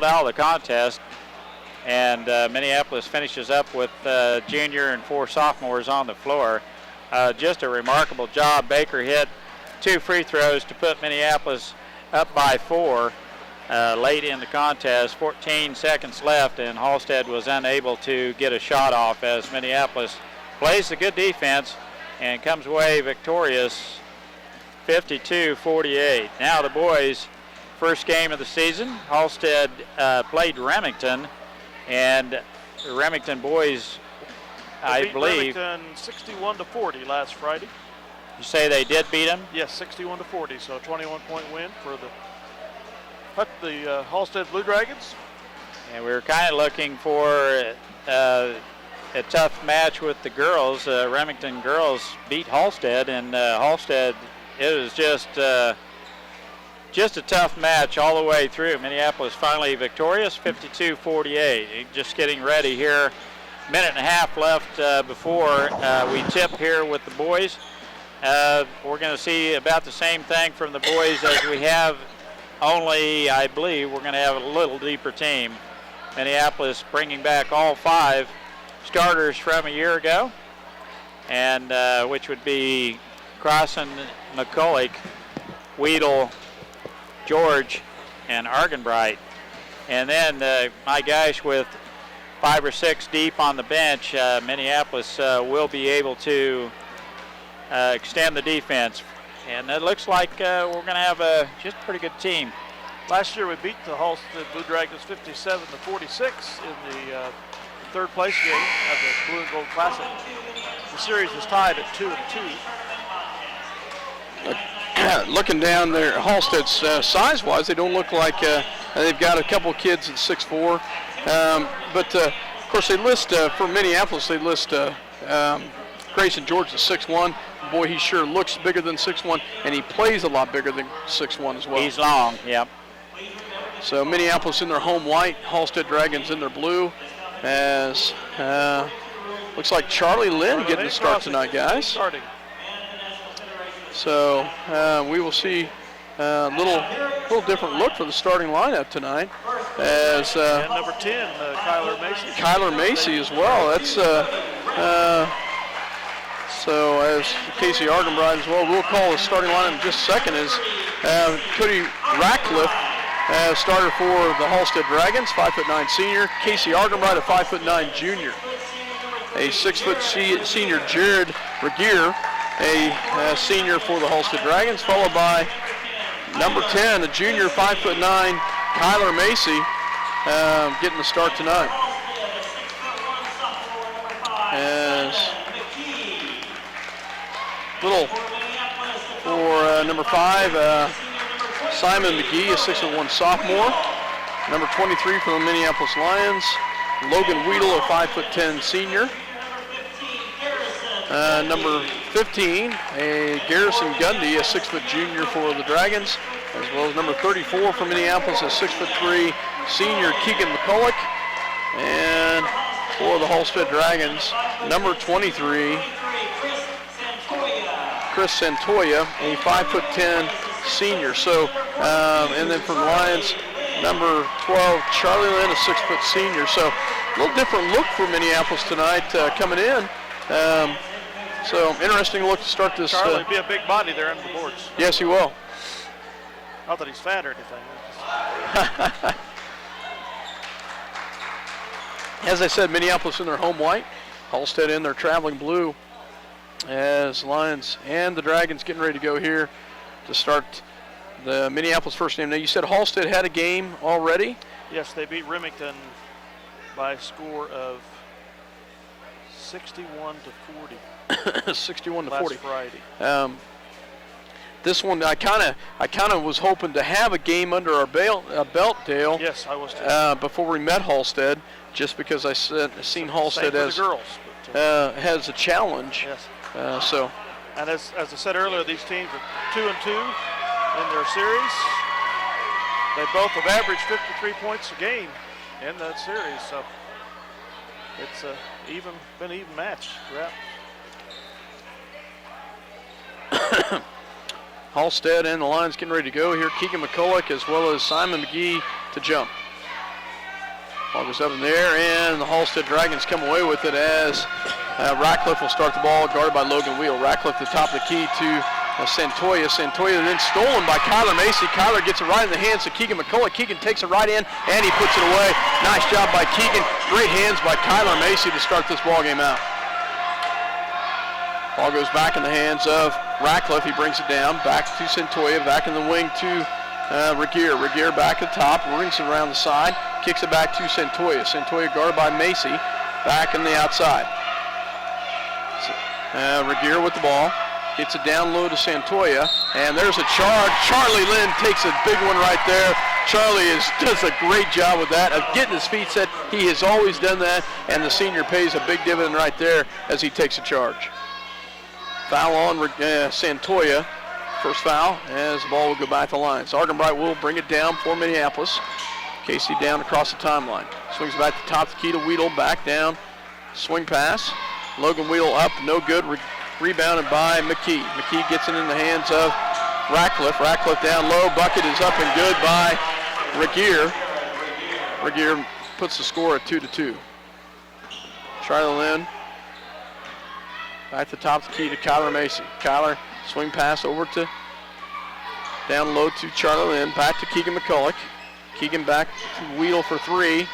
out of the contest, and Minneapolis finishes up with junior and 4 sophomores on the floor. Just a remarkable job. Baker hit 2 free throws to put Minneapolis up by 4 late in the contest. 14 seconds left, and Halstead was unable to get a shot off as Minneapolis plays a good defense and comes away victorious 52-48. Now the boys, first game of the season. Halstead played Remington, and the Remington boys, I believe, Remington 61-40 last Friday. You say they did beat them? Yes, 61-40. So a 21-point win for the Halstead Blue Dragons. And we were kind of looking for a tough match with the girls. Remington girls beat Halstead, and Halstead, it was just a tough match all the way through. Minneapolis finally victorious, 52-48. Just getting ready here. Minute and a half left before we tip here with the boys. We're going to see about the same thing from the boys as we have, only I believe we're going to have a little deeper team. Minneapolis bringing back all 5 starters from a year ago, and which would be Crossan, McCulloch, Weedle, George, and Argenbright. And then, my gosh, with 5 or 6 deep on the bench, Minneapolis will be able to extend the defense. And it looks like we're going to have just a pretty good team. Last year we beat the Halstead Blue Dragons 57-46 in the third place game of the Blue and Gold Classic. The series is tied at 2-2. Looking down there, Halstead's size-wise, they don't look like they've got a couple of kids at 6'4". But of course, they list for Minneapolis. They list Grayson George at 6'1". Boy, he sure looks bigger than 6'1", and he plays a lot bigger than 6'1" as well. He's long, yep. So Minneapolis in their home white, Halstead Dragons in their blue. As looks like Charlie Lynn getting the start tonight, guys. Starting. So we will see a little different look for the starting lineup tonight. As and number 10, Kyler Macy. Kyler Macy as well. That's so as Casey Argenbright as well. We'll call the starting lineup in just a second. As Cody Ratcliffe, starter for the Halstead Dragons, 5'9" senior. Casey Argenbright, a 5'9" junior. A 6' senior Jared Regier, a senior for the Halstead Dragons, followed by number 10, a junior, 5'9", Kyler Macy, getting the start tonight. As little for number 5, Simon McGee, a 6'1" sophomore. Number 23 for the Minneapolis Lions, Logan Weedle, a 5'10" senior. Number 15, a Garrison Gundy, a 6' junior for the Dragons, as well as number 34 for Minneapolis, a 6'3" senior, Keegan McCulloch. And for the Halstead Dragons, number 23, Chris Santoya, a 5'10" senior. So, and then from the Lions, number 12, Charlie Lynn, a 6' senior. So, a little different look for Minneapolis tonight coming in. So, interesting look to start this. Charlie will be a big body there on the boards. Yes, he will. Not that he's fat or anything. As I said, Minneapolis in their home white, Halstead in their traveling blue, as Lions and the Dragons getting ready to go here to start the Minneapolis first game. Now, you said Halstead had a game already? Yes, they beat Remington by a score of 61-40. 61-40. Last Friday. This one, I kind of was hoping to have a game under our belt, Dale. Yes, I was too. Before we met Halstead, just because I seen Halstead as girls, has a challenge. Yes. So. And as I said earlier, these teams are 2-2 in their series. They both have averaged 53 points a game in that series, so it's been an even match throughout. Halstead and the Lions getting ready to go here. Keegan McCulloch as well as Simon McGee to jump. Ball goes up in the air, and the Halstead Dragons come away with it as Ratcliffe will start the ball, guarded by Logan Wheel. Ratcliffe the top of the key to Santoya. Santoya then stolen by Kyler Macy. Kyler gets it right in the hands of Keegan McCullough. Keegan takes it right in, and he puts it away. Nice job by Keegan. Great hands by Kyler Macy to start this ball game out. Ball goes back in the hands of Ratcliffe. He brings it down, back to Santoya, back in the wing to Regier. Regier back at the top, rings it around the side, kicks it back to Santoya. Santoya guarded by Macy, back in the outside. Regier with the ball, gets it down low to Santoya, and there's a charge. Charlie Lynn takes a big one right there. Charlie does a great job with that, of getting his feet set. He has always done that, and the senior pays a big dividend right there as he takes a charge. Foul on Santoya. First foul as the ball will go back to the line. So Argenbright will bring it down for Minneapolis. Casey down across the timeline. Swings back to top of the key to Weedle, back down. Swing pass. Logan Weedle up, no good. Rebounded by McKee. McKee gets it in the hands of Ratcliffe. Ratcliffe down low. Bucket is up and good by Regier. Regier puts the score at 2-2. Charlie Lynn. Back to the top of the key to Kyler Macy. Kyler, swing pass over to down low to Charlie Lynn. Back to Keegan McCullough. Keegan back to Weedle for three.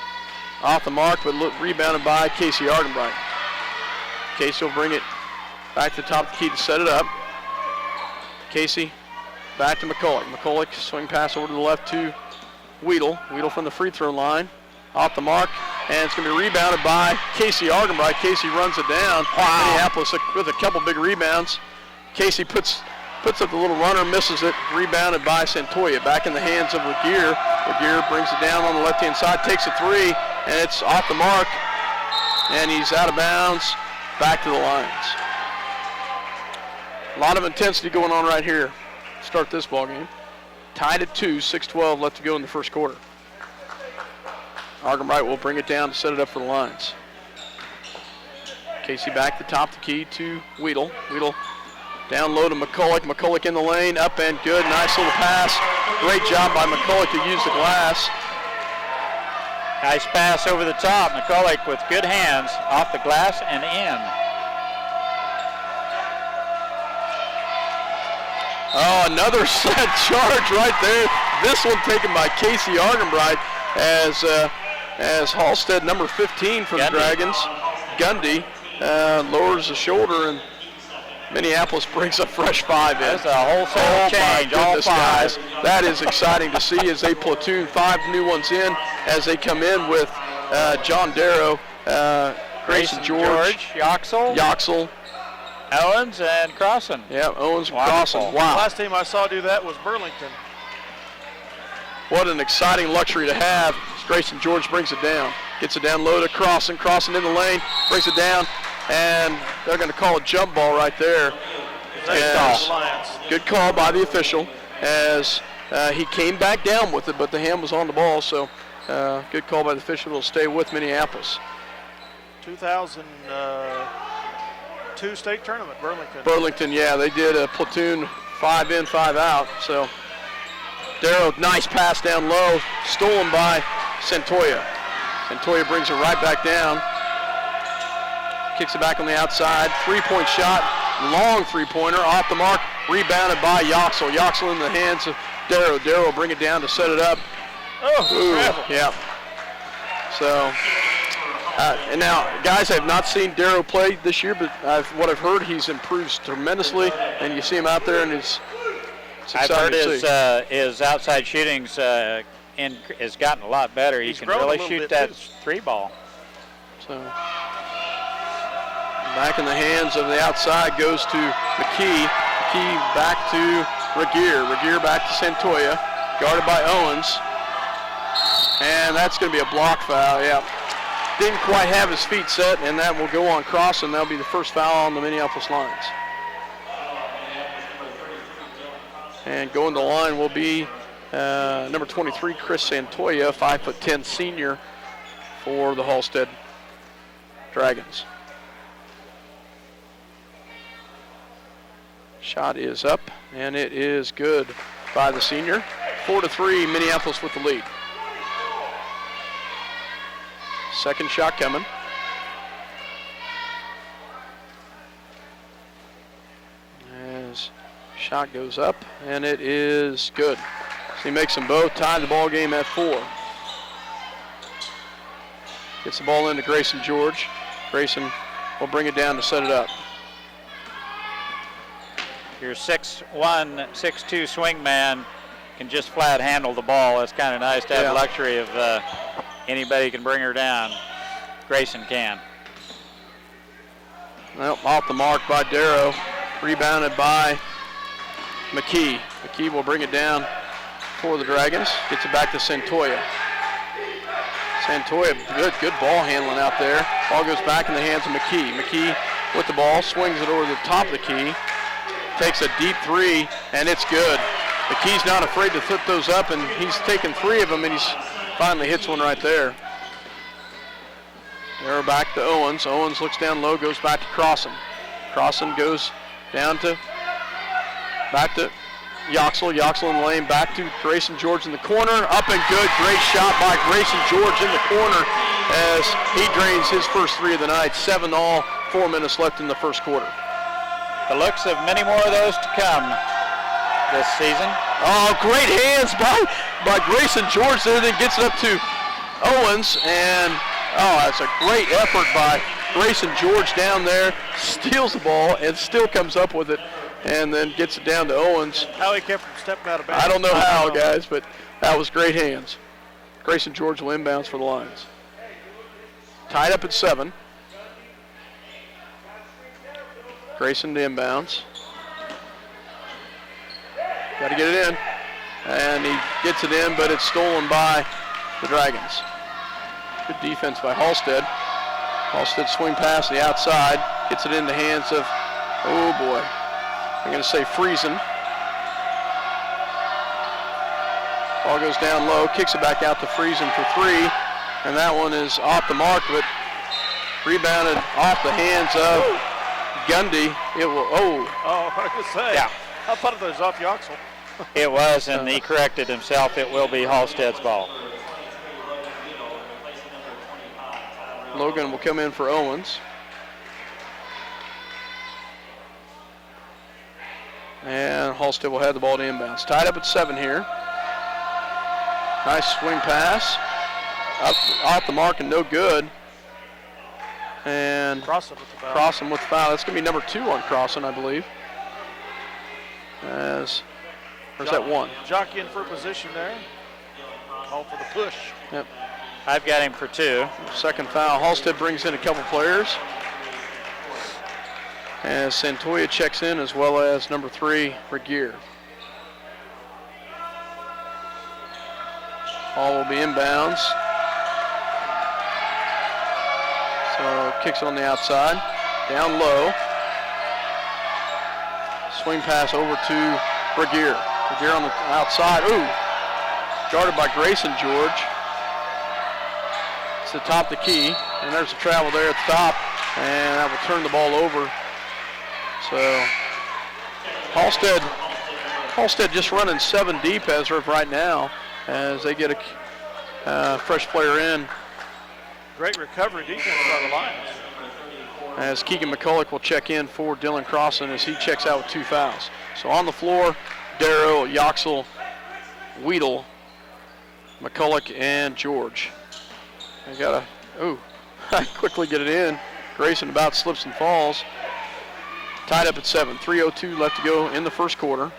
Off the mark, but rebounded by Casey Argenbright. Casey will bring it back to the top of the key to set it up. Casey back to McCullough. McCullough, swing pass over to the left to Weedle. Weedle from the free throw line. Off the mark, and it's going to be rebounded by Casey Argenbright. Casey runs it down. Wow. Minneapolis with a couple big rebounds. Casey puts up the little runner, misses it. Rebounded by Santoya. Back in the hands of Regier. Regier brings it down on the left-hand side, takes a three, and it's off the mark. And he's out of bounds, back to the Lions. A lot of intensity going on right here to start this ball game. Tied at 2, 6:12 left to go in the first quarter. Argenbright will bring it down to set it up for the Lions. Casey back to top of the key to Weedle. Weedle down low to McCullough. McCullough in the lane, up and good. Nice little pass. Great job by McCullough to use the glass. Nice pass over the top. McCullough with good hands off the glass and in. Oh, another set charge right there. This one taken by Casey Argenbright as Halstead, number 15 for the Dragons, Gundy, lowers the shoulder, and Minneapolis brings a fresh 5 in. That's a wholesale change, all 5. Guys. That is exciting to see as they platoon 5 new ones in as they come in with John Darrow, Grayson George, Yoxel, Owens, and Crossan. Yeah, Owens and Crossan. Wow. Last team I saw do that was Burlington. What an exciting luxury to have. Grayson George brings it down. Gets it down low to Crossan. Crossan in the lane, brings it down, and they're going to call a jump ball right there. Good call by the official as he came back down with it, but the hand was on the ball, so good call by the official. It'll stay with Minneapolis. 2002 state tournament, Burlington. Burlington, yeah, they did a platoon 5 in, 5 out, so Darrow, nice pass down low, stolen by Santoya. Santoya brings it right back down. Kicks it back on the outside. 3-point shot, long three-pointer, off the mark, rebounded by Yoxel. Yoxel in the hands of Darrow. Darrow will bring it down to set it up. Oh, yeah. So, and now, guys, I have not seen Darrow play this year, but what I've heard, he's improved tremendously, and you see him out there, and it's I've heard his outside shootings has gotten a lot better. He can really shoot that 3-ball. So back in the hands of the outside goes to McKee. McKee back to Regier. Regier back to Santoya, guarded by Owens. And that's going to be a block foul, yeah. Didn't quite have his feet set, and that will go on Crossan. That'll be the first foul on the Minneapolis Lions. And going to the line will be number 23, Chris Santoya, 5'10" senior for the Halstead Dragons. Shot is up, and it is good by the senior. 4-3, Minneapolis with the lead. Second shot coming. As shot goes up, and it is good. So he makes them both, tie the ball game at 4. Gets the ball into Grayson George. Grayson will bring it down to set it up. Your 6'1", 6'2" swing man can just flat handle the ball. It's kind of nice to have the luxury of anybody can bring her down. Grayson can. Well, off the mark by Darrow. Rebounded by McKee. McKee will bring it down for the Dragons. Gets it back to Santoya. Santoya, good ball handling out there. Ball goes back in the hands of McKee. McKee with the ball, swings it over the top of the key. Takes a deep 3, and it's good. McKee's not afraid to flip those up, and he's taken 3 of them, and he's finally hits one right there. Arrow back to Owens. Owens looks down low, goes back to Crossan. Crossan goes down to, back to Yoxel. Yoxel in the lane, back to Grayson George in the corner. Up and good, great shot by Grayson George in the corner as he drains his first 3 of the night. 7-all, 4 minutes left in the first quarter. The looks of many more of those to come this season. Oh, great hands by Grayson George there, then gets it up to Owens, and that's a great effort by Grayson George down there, steals the ball and still comes up with it, and then gets it down to Owens. How he kept from stepping out of bounds. I don't know how, guys, but that was great hands. Grayson George will inbounds for the Lions. Tied up at 7. Grayson to inbounds. Got to get it in. And he gets it in, but it's stolen by the Dragons. Good defense by Halstead. Halstead swing pass to the outside. Gets it in the hands of, oh boy, I'm going to say Friesen. Ball goes down low, kicks it back out to Friesen for 3. And that one is off the mark, but rebounded off the hands of Gundy. It will, Oh, I was going to say. Yeah. I thought it was off Yoxel. It was, and he corrected himself. It will be Halstead's ball. Logan will come in for Owens. And Halstead will have the ball to inbounds. Tied up at 7 here. Nice swing pass. Off the mark and no good. And Crossan with the foul. Crossan with the foul. That's going to be number 2 on Crossan, I believe. Where's that 1? Jockey in for position there. Call for the push. Yep. I've got him for 2. Second foul. Halstead brings in a couple players. As Santoya checks in, as well as number 3, Regier. Ball will be inbounds. So kicks on the outside. Down low. Swing pass over to Regier. Regier on the outside. Ooh. Guarded by Grayson George. It's the top of the key. And there's the travel there at the top. And that will turn the ball over. So Halstead just running 7 deep as of right now as they get a fresh player in. Great recovery defense by the Lions. As Keegan McCulloch will check in for Dylan Crossan as he checks out with 2 fouls. So on the floor, Darrow, Yoxel, Weedle, McCulloch, and George. I gotta, quickly get it in. Grayson about slips and falls. Tied up at 7. 3:02 left to go in the first quarter.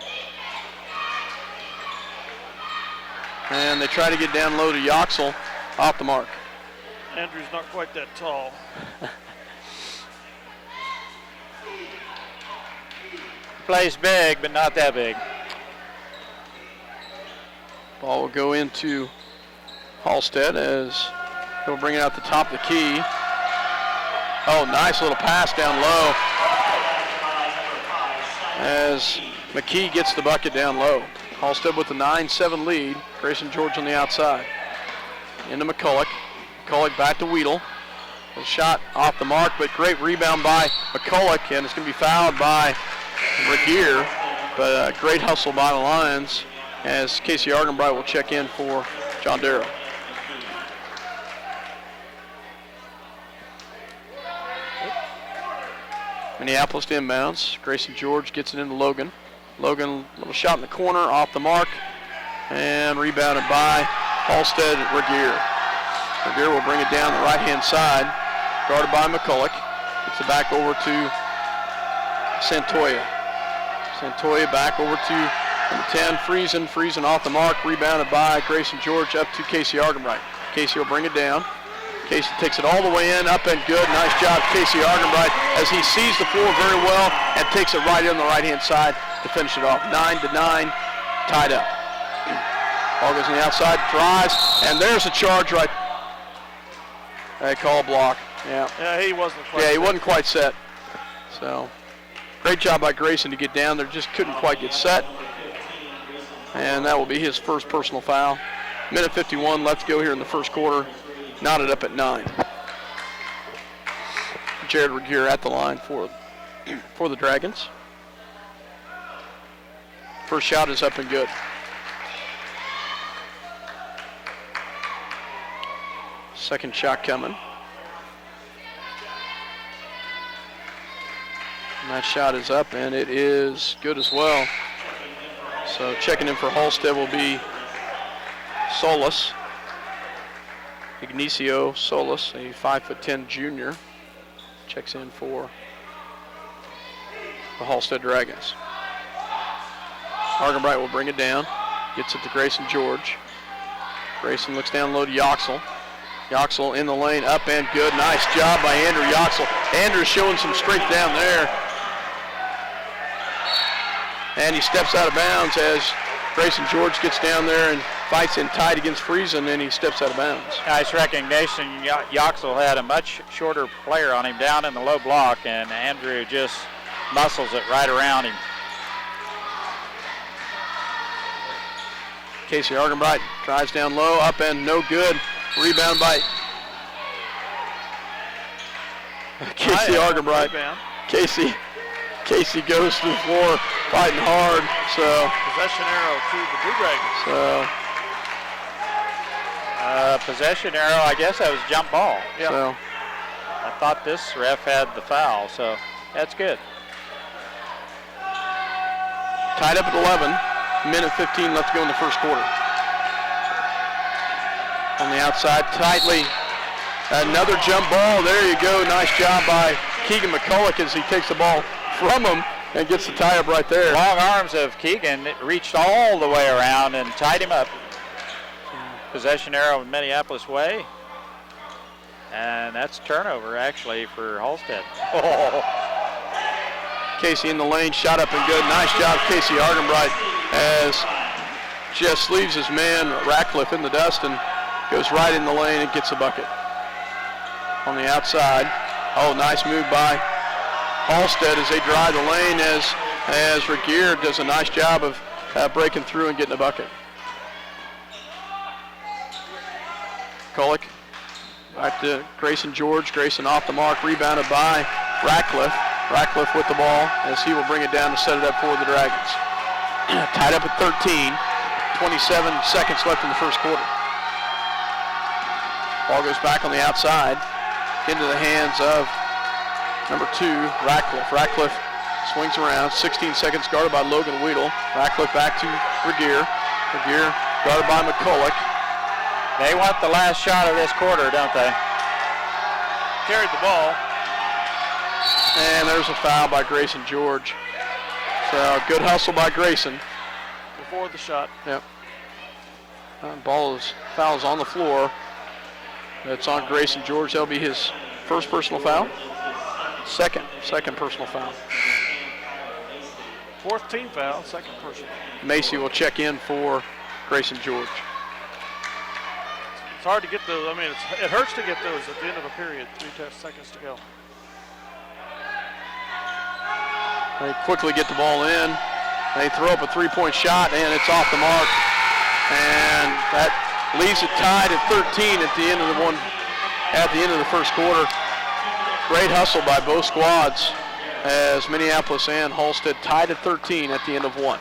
And they try to get down low to Yoxel, off the mark. Andrew's not quite that tall. Plays big, but not that big. Ball will go into Halstead as he'll bring it out the top of the key. Oh, nice little pass down low as McKee gets the bucket down low. Halstead with a 9-7 lead. Grayson George on the outside. Into McCulloch. McCulloch back to Weedle. A shot off the mark, but great rebound by McCulloch, and it's going to be fouled by Regier. But great hustle by the Lions as Casey Argenbright will check in for John Darrow. Minneapolis to inbounds. Grayson George gets it into Logan. Logan, little shot in the corner, off the mark, and rebounded by Halstead Regier. Regier will bring it down the right-hand side, guarded by McCulloch. Gets it back over to Santoya. Santoya back over to number 10, Friesen off the mark, rebounded by Grayson George up to Casey Argenbright. Casey will bring it down. Casey takes it all the way in, up and good. Nice job, Casey Argenbright, as he sees the floor very well and takes it right in the right-hand side to finish it off. 9-9, tied up. Ball goes on the outside, drives, and there's a charge right. They call block. Yeah, he wasn't quite set. He wasn't quite set. So, great job by Grayson to get down there. Just couldn't quite get set. And that will be his first personal foul. Minute 51 left to go here in the first quarter. Knotted up at 9. Jared Regier at the line for the Dragons. First shot is up and good. Second shot coming. And that shot is up, and it is good as well. So checking in for Halstead will be Solis. Ignacio Solis, a 5'10" junior, checks in for the Halstead Dragons. Argenbright will bring it down, gets it to Grayson George. Grayson looks down low to Yoxel. Yoxel in the lane, up and good. Nice job by Andrew Yoxel. Andrew's showing some strength down there. And he steps out of bounds as Grayson George gets down there and fights in tight against Friesen, and he steps out of bounds. Nice recognition. Yoxel had a much shorter player on him down in the low block, and Andrew just muscles it right around him. Casey Argenbright drives down low, up and no good. Rebound by Casey Argenbright. Casey goes to the floor fighting hard. So possession arrow to the Blue Dragons. So possession arrow, I guess that was jump ball. Yeah. So I thought this ref had the foul, so that's good. Tied up at 11. Minute 15 left to go in the first quarter. On the outside, tightly. Another jump ball. There you go. Nice job by Keegan McCulloch as he takes the ball from him and gets the tie up right there. Long arms of Keegan reached all the way around and tied him up. Possession arrow Minneapolis way. And that's turnover actually for Halstead. Oh. Casey in the lane, shot up and good. Nice job, Casey Argenbright, as just leaves his man Ratcliffe in the dust and goes right in the lane and gets a bucket. On the outside, nice move by Halstead as they drive the lane as Regier does a nice job of breaking through and getting a bucket. Kulik back to Grayson George. Grayson off the mark, rebounded by Ratcliffe. Ratcliffe with the ball as he will bring it down to set it up for the Dragons. Tied up at 13. 27 seconds left in the first quarter. Ball goes back on the outside into the hands of number 2, Ratcliffe. Ratcliffe swings around. 16 seconds guarded by Logan Weedle. Ratcliffe back to Regier. Regier guarded by McCulloch. They want the last shot of this quarter, don't they? Carried the ball. And there's a foul by Grayson George. So good hustle by Grayson. Before the shot. Yep. Foul is on the floor. That's on Grayson George. That'll be his first personal foul. Second personal foul. Fourth team foul, second personal. Macy will check in for Grayson George. It's hard to get those. I mean, it hurts to get those at the end of a period. 3 seconds to go. They quickly get the ball in. They throw up a 3-point shot, and it's off the mark. And that leaves it tied at 13 at the end of the first quarter. Great hustle by both squads as Minneapolis and Halstead tied at 13 at the end of 1.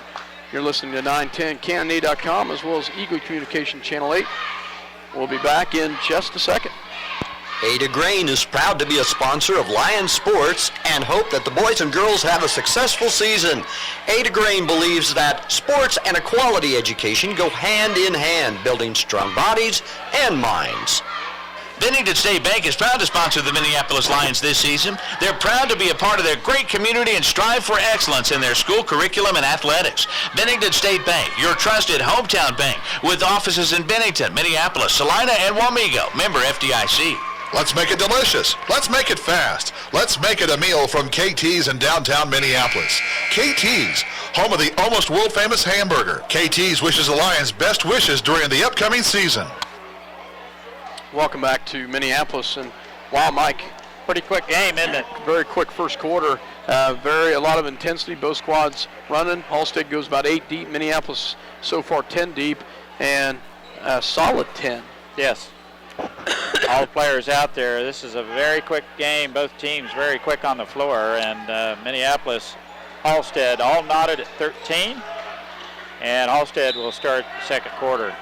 You're listening to 910canada.com as well as Eagle Communication Channel 8. We'll be back in just a second. Ada Grain is proud to be a sponsor of Lions Sports and hope that the boys and girls have a successful season. Ada Grain believes that sports and a quality education go hand in hand, building strong bodies and minds. Bennington State Bank is proud to sponsor the Minneapolis Lions this season. They're proud to be a part of their great community and strive for excellence in their school curriculum and athletics. Bennington State Bank, your trusted hometown bank, with offices in Bennington, Minneapolis, Salina, and Wamego. Member FDIC. Let's make it delicious. Let's make it fast. Let's make it a meal from KT's in downtown Minneapolis. KT's, home of the almost world-famous hamburger. KT's wishes the Lions best wishes during the upcoming season. Welcome back to Minneapolis, and wow, Mike, Pretty quick game, isn't it? very quick first quarter. A lot of intensity. Both squads running. Halstead goes about 8 deep. Minneapolis so far 10 deep, and a solid 10. Yes. All the players out there. This is a very quick game. Both teams very quick on the floor, and Minneapolis, Halstead all knotted at 13, and Halstead will start second quarter.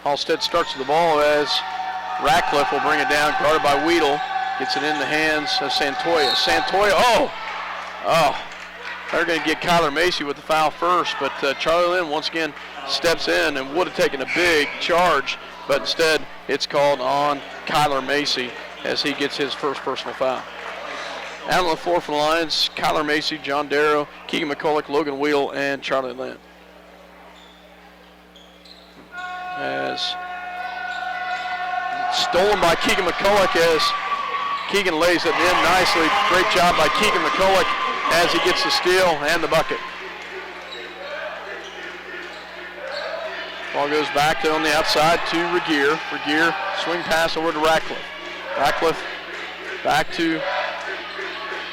Halstead starts with the ball as Ratcliffe will bring it down, guarded by Weedle. Gets it in the hands of Santoya. Santoya, they're going to get Kyler Macy with the foul first, but Charlie Lynn once again steps in and would have taken a big charge, but instead it's called on Kyler Macy as he gets his first personal foul. Out on the floor for the Lions, Kyler Macy, John Darrow, Keegan McCulloch, Logan Weedle, and Charlie Lynn. As stolen by Keegan McCulloch as Keegan lays it in nicely. Great job by Keegan McCulloch as he gets the steal and the bucket. Ball goes back to on the outside to Regier. Regier swing pass over to Ratcliffe. Ratcliffe back to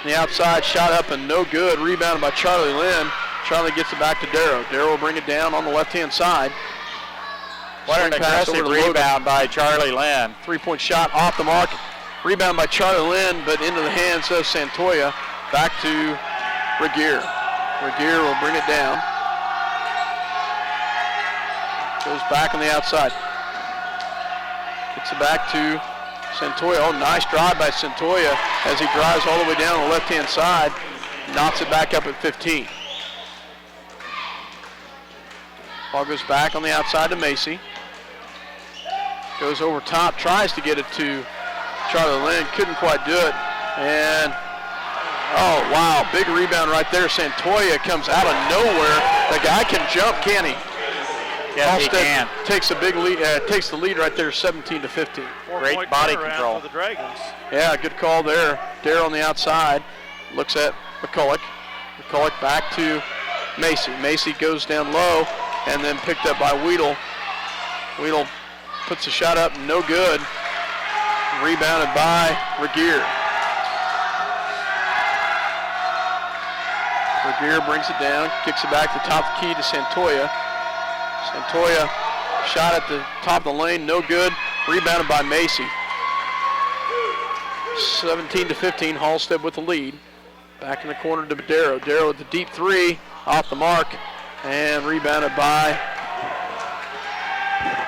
the outside, shot up and no good. Rebounded by Charlie Lynn. Charlie gets it back to Darrow. Darrow will bring it down on the left-hand side. What an aggressive rebound by Charlie Lynn. Three-point shot off the mark. Rebound by Charlie Lynn, but into the hands of Santoya. Back to Regier. Regier will bring it down. Goes back on the outside. Gets it back to Santoya. Oh, nice drive by Santoya as he drives all the way down the left-hand side. Knocks it back up at 15. Ball goes back on the outside to Macy. Goes over top, tries to get it to Charlie Lynn, couldn't quite do it. And, oh, wow, big rebound right there. Santoya comes out of nowhere. The guy can jump, can he? Yes, he can. Takes a big lead, takes the lead right there, 17-15. Great body control. For the Dragons. Yeah, good call there. Darryl on the outside, looks at McCulloch. McCulloch back to Macy. Macy goes down low and then picked up by Weedle. Weedle puts the shot up, no good. Rebounded by Regier. Regier brings it down, kicks it back to the top of the key to Santoya. Santoya shot at the top of the lane, no good. Rebounded by Macy. 17-15, Halstead with the lead. Back in the corner to Darrow. Darrow with the deep three, off the mark, and rebounded by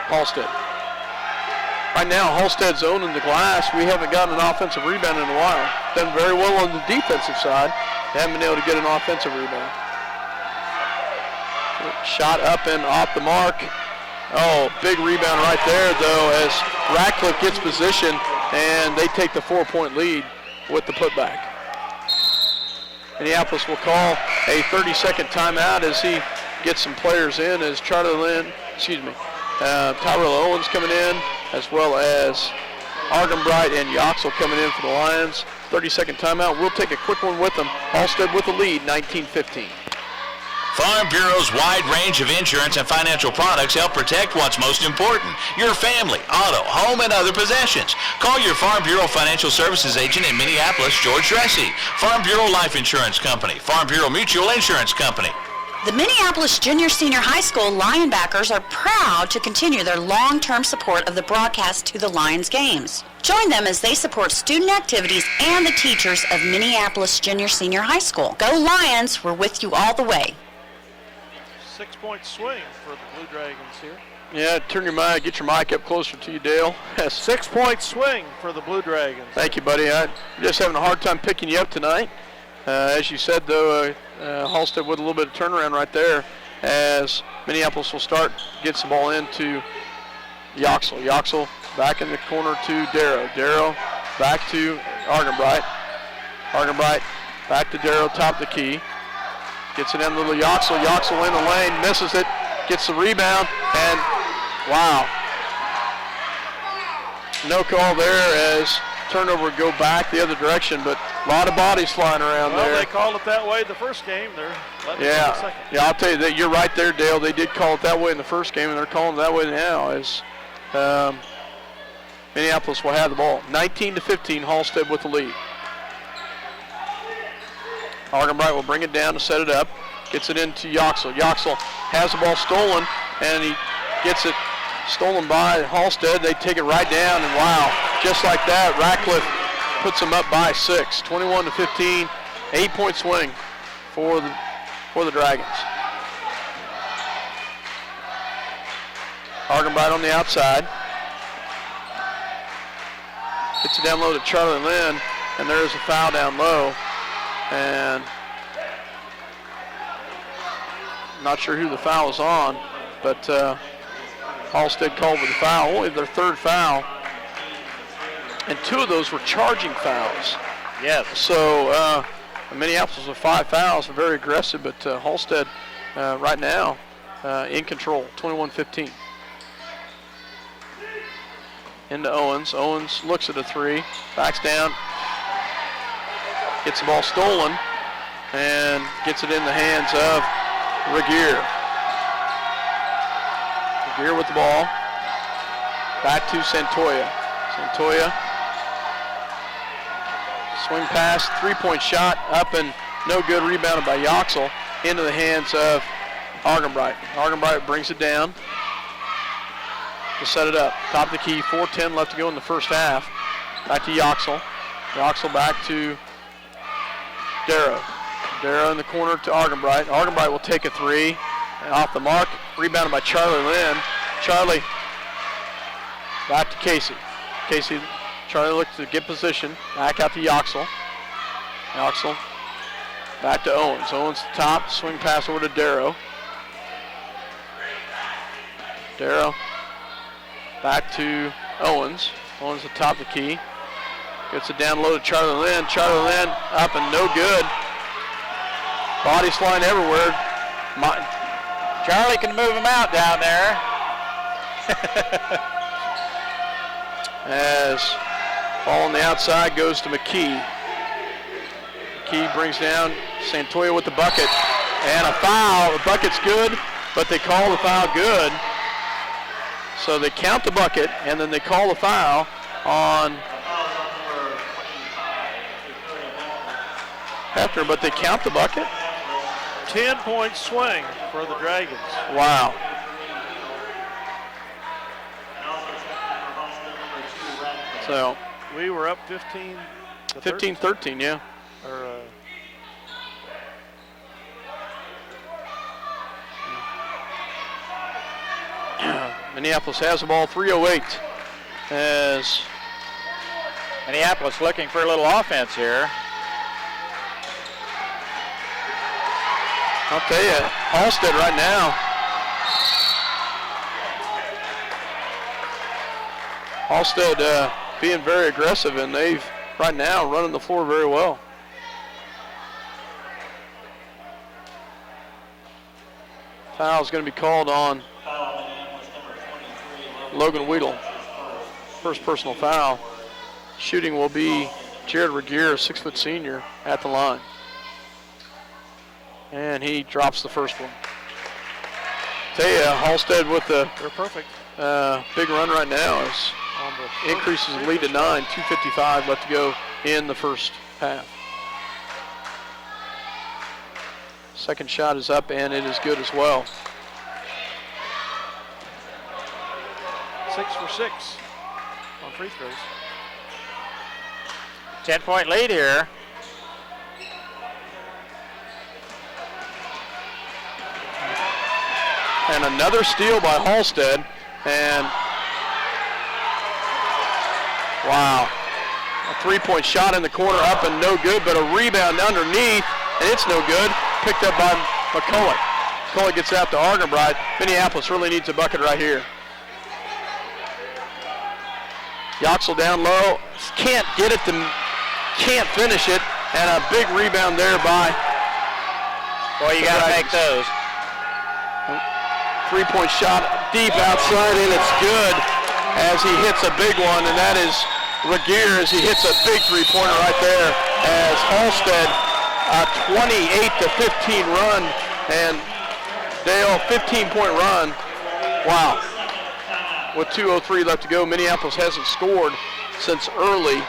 Halstead. Right now, Halstead's owning the glass. We haven't gotten an offensive rebound in a while. Done very well on the defensive side. They haven't been able to get an offensive rebound. Shot up and off the mark. Oh, big rebound right there, though, as Ratcliffe gets position, and they take the 4-point lead with the putback. Minneapolis will call a 30-second timeout as he gets some players in, as Tyrell Owens coming in, as well as Argenbright and Yoxel coming in for the Lions. 30-second timeout. We'll take a quick one with them. Halstead with the lead, 19-15. Farm Bureau's wide range of insurance and financial products help protect what's most important, your family, auto, home, and other possessions. Call your Farm Bureau Financial Services agent in Minneapolis, George Dressy. Farm Bureau Life Insurance Company, Farm Bureau Mutual Insurance Company. The Minneapolis Junior Senior High School Lionbackers are proud to continue their long-term support of the broadcast to the Lions games. Join them as they support student activities and the teachers of Minneapolis Junior Senior High School. Go Lions, we're with you all the way. 6-point swing for the Blue Dragons here. Yeah, get your mic up closer to you, Dale. 6-point swing for the Blue Dragons. Thank you, buddy. I'm just having a hard time picking you up tonight. As you said, though, Halstead with a little bit of turnaround right there as Minneapolis will gets the ball into Yoxel. Yoxel back in the corner to Darrow. Darrow back to Argenbright. Argenbright back to Darrow, top of the key. Gets it in a little Yoxel. Yoxel in the lane, misses it, gets the rebound, and wow. No call there as turnover would go back the other direction, but a lot of bodies flying around there. Well, they called it that way the first game. They're letting it in the second. Yeah, I'll tell you that you're right there, Dale. They did call it that way in the first game, and they're calling it that way now as Minneapolis will have the ball. 19-15, Halstead with the lead. Argenbright will bring it down to set it up. Gets it into Yoxel. Yoxel has the ball stolen, and he gets it stolen by Halstead. They take it right down, and wow, just like that, Ratcliffe puts them up by 6. 21-15, 8-point swing for the Dragons. Argenbright on the outside. Gets it down low to Charlie Lynn, and there's a foul down low. And not sure who the foul is on, but Halstead called for the foul, only their third foul. And 2 of those were charging fouls. Yes. So Minneapolis with 5 fouls, very aggressive, but Halstead right now in control, 21-15. Into Owens. Owens looks at a 3, backs down, gets the ball stolen, and gets it in the hands of Regier. Regier with the ball. Back to Santoya. Santoya. Swing pass, 3-point shot, up and no good, rebounded by Yoxel into the hands of Argenbright. Argenbright brings it down to set it up. Top of the key, 4:10 left to go in the first half. Back to Yoxel. Yoxel back to Darrow. Darrow in the corner to Argenbright. Argenbright will take a 3 off the mark. Rebounded by Charlie Lynn. Charlie back to Casey. Charlie looks to get position. Back out to Yoxel. Yoxel back to Owens. Owens to top. Swing pass over to Darrow. Darrow back to Owens. Owens to top the key. Gets it down low to Charlie Lynn. Charlie Lynn up and no good. Bodies flying everywhere. Charlie can move him out down there. As ball on the outside goes to McKee. McKee brings down Santoya with the bucket. And a foul. The bucket's good, but they call the foul good. So they count the bucket, and then they call the foul on Hefner, but they count the bucket. 10-point swing for the Dragons. Wow. So we were up 15-13, yeah. Minneapolis has the ball, 3:08 as Minneapolis looking for a little offense here. I'll tell you, Halstead right now. Halstead being very aggressive, and they've right now running the floor very well. Foul is going to be called on Logan Weedle. First personal foul. Shooting will be Jared Regier, a 6-foot senior, at the line. And he drops the first one. Tell you, Halstead with the perfect big run right now is increases the lead to 9, 2:55 left to go in the first half. Second shot is up, and it is good as well. 6 for 6 on free throws. 10-point lead here. And another steal by Halstead. And wow. A three-point shot in the corner, up and no good, but a rebound underneath, and it's no good. Picked up by McCulloch. McCulloch gets out to Argenbright. Minneapolis really needs a bucket right here. Yoxel down low, can't get it, can't finish it, and a big rebound there by. Boy, you got to make those. Three-point shot deep outside, and it's good as he hits a big one, and that is Regier as he hits a big three-pointer right there as Halstead a 28-15 run, and Dale 15-point run. Wow. With 2:03 left to go, Minneapolis hasn't scored since early.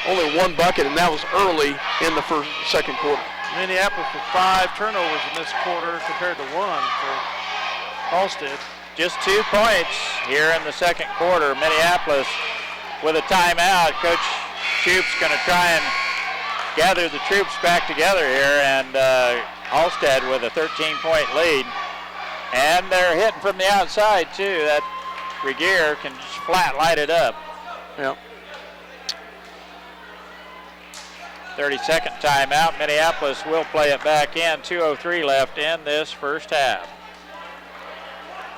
Only one bucket, and that was early in the second quarter. Minneapolis with 5 turnovers in this quarter compared to 1 for Halstead. Just 2 points here in the second quarter. Minneapolis with a timeout. Coach Troop's going to try and gather the troops back together here, and Halstead with a 13-point lead. And they're hitting from the outside, too. That Regier can just flat light it up. Yep. 30-second timeout. Minneapolis will play it back in. 2:03 left in this first half.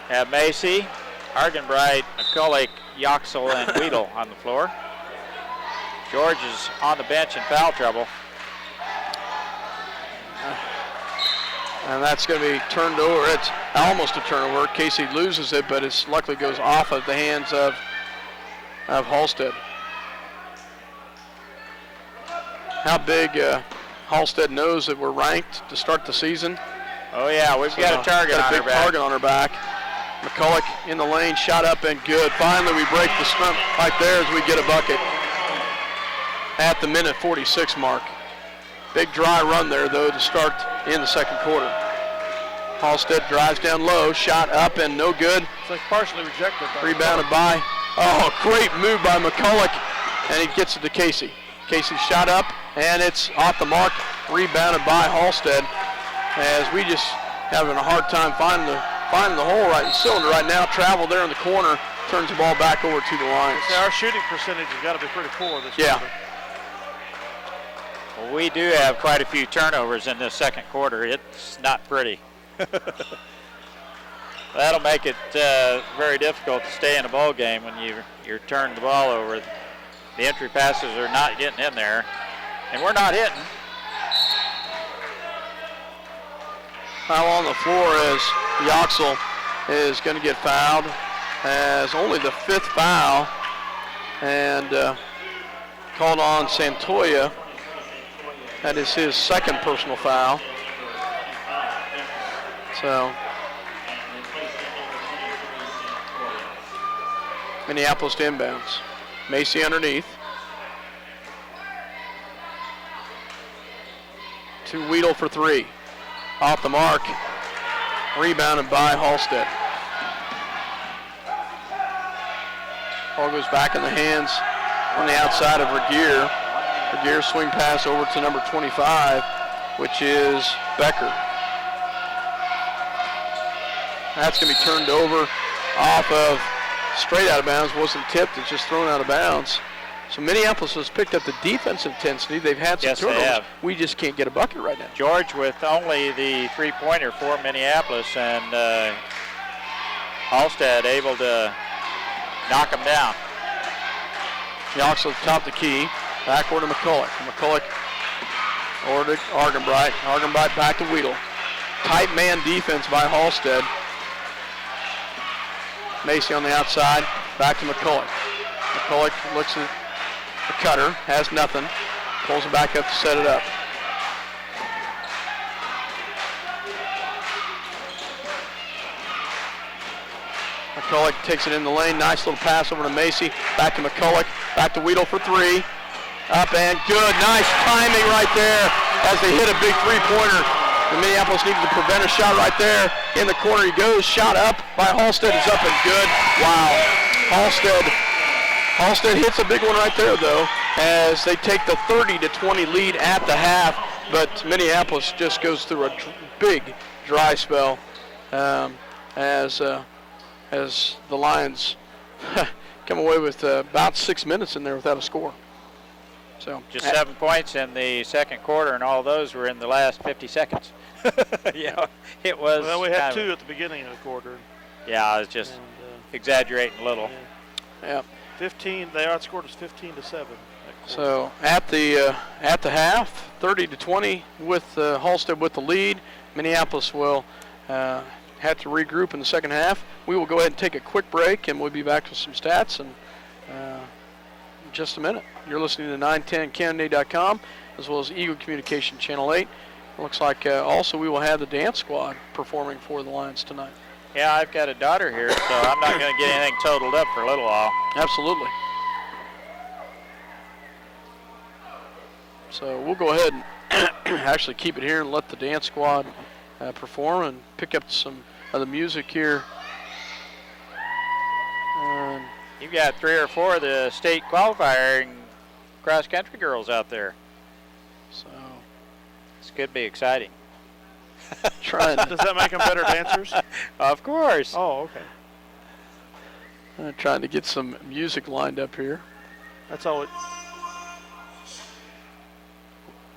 Have Macy, Argenbright, McCulloch, Yoxel, and Weedle on the floor. George is on the bench in foul trouble. And that's going to be turned over. It's almost a turnover. Casey loses it, but it luckily goes off of the hands of Halstead. How big Halstead knows that we're ranked to start the season. Oh yeah, we've got a target on our back. Got a big target on our back. McCulloch in the lane, shot up and good. Finally, we break the slump right there as we get a bucket at the minute 46 mark. Big dry run there, though, to start in the second quarter. Halstead drives down low, shot up and no good. It's like partially rejected. Rebounded by, oh, great move by McCulloch, and he gets it to Casey. Casey shot up, and it's off the mark, rebounded by Halstead, as we just having a hard time finding the hole right in the cylinder right now. Travel there in the corner, turns the ball back over to the Lions. Yeah, our shooting percentage has got to be pretty poor this quarter. Well, we do have quite a few turnovers in this second quarter. It's not pretty. That'll make it very difficult to stay in a ball game when you're turning the ball over. The entry passes are not getting in there, and we're not hitting. Foul on the floor as Yoxel is going to get fouled, as only the 5th foul, and called on Santoya. That is his 2nd personal foul. So Minneapolis to inbounds. Macy underneath. To Weedle for 3. Off the mark. Rebounded by Halstead. Ball goes back in the hands on the outside of Regier. Regier swing pass over to number 25, which is Becker. That's going to be turned over off of straight out of bounds. Wasn't tipped, it's just thrown out of bounds. So Minneapolis has picked up the defensive intensity. They've had some turnovers. They have. We just can't get a bucket right now. George with only the three-pointer for Minneapolis, and Halstead able to knock him down. Yoxel top the key. Backward to McCulloch. McCulloch over to Argenbright. Argenbright back to Weedle. Tight man defense by Halstead. Macy on the outside. Back to McCulloch. McCulloch looks at the cutter. Has nothing. Pulls it back up to set it up. McCulloch takes it in the lane. Nice little pass over to Macy. Back to McCulloch. Back to Weedle for 3. Up and good. Nice timing right there as they hit a big three-pointer. The Minneapolis needed to prevent a shot right there. In the corner he goes. Shot up by Halstead is up and good. Wow. Halstead hits a big one right there, though, as they take the 30-20 lead at the half. But Minneapolis just goes through a big dry spell as as the Lions come away with about 6 minutes in there without a score. So just 7 points in the second quarter, and all those were in the last 50 seconds. It was. Well, we had 2 at the beginning of the quarter. Yeah, I was just exaggerating a little. Yeah. 15. They outscored us 15-7. So at the half, 30-20 with Halstead with the lead. Minneapolis will have to regroup in the second half. We will go ahead and take a quick break, and we'll be back with some stats in just a minute. You're listening to 910canada.com as well as Eagle Communication Channel 8. It looks like also we will have the dance squad performing for the Lions tonight. Yeah, I've got a daughter here, so I'm not going to get anything totaled up for a little while. Absolutely. So we'll go ahead and actually keep it here and let the dance squad perform and pick up some of the music here. You've got 3 or 4 of the state qualifying cross-country girls out there. So this could be exciting. Does that make them better dancers? Of course. Oh, okay. Trying to get some music lined up here. That's all it.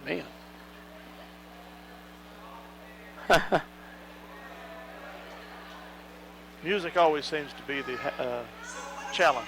Man. Music always seems to be the challenge.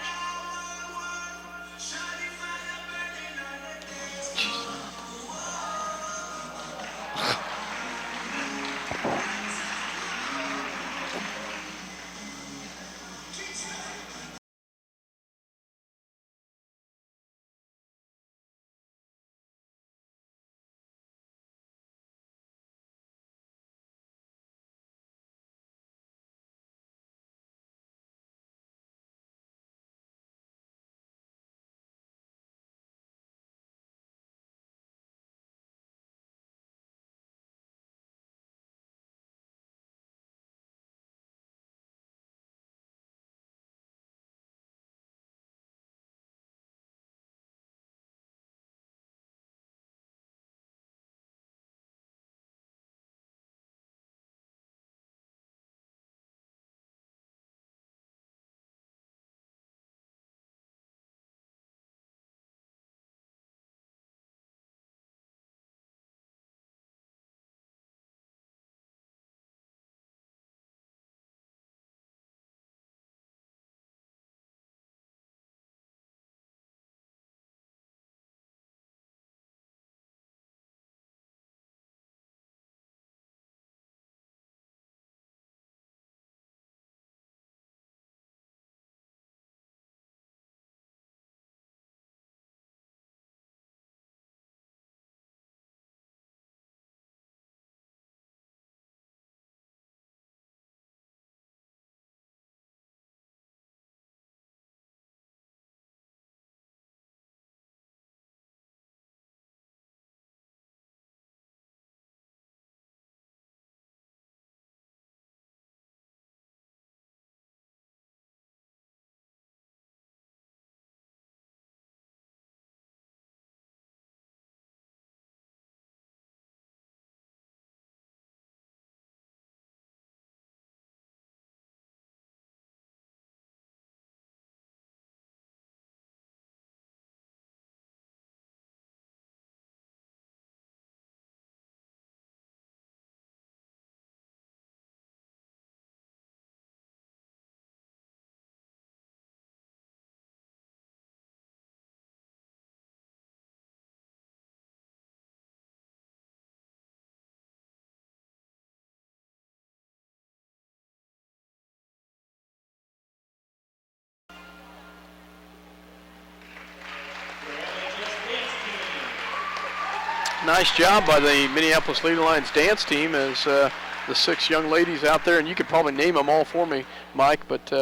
Nice job by the Minneapolis Lady Lions dance team as the 6 young ladies out there, and you could probably name them all for me, Mike, but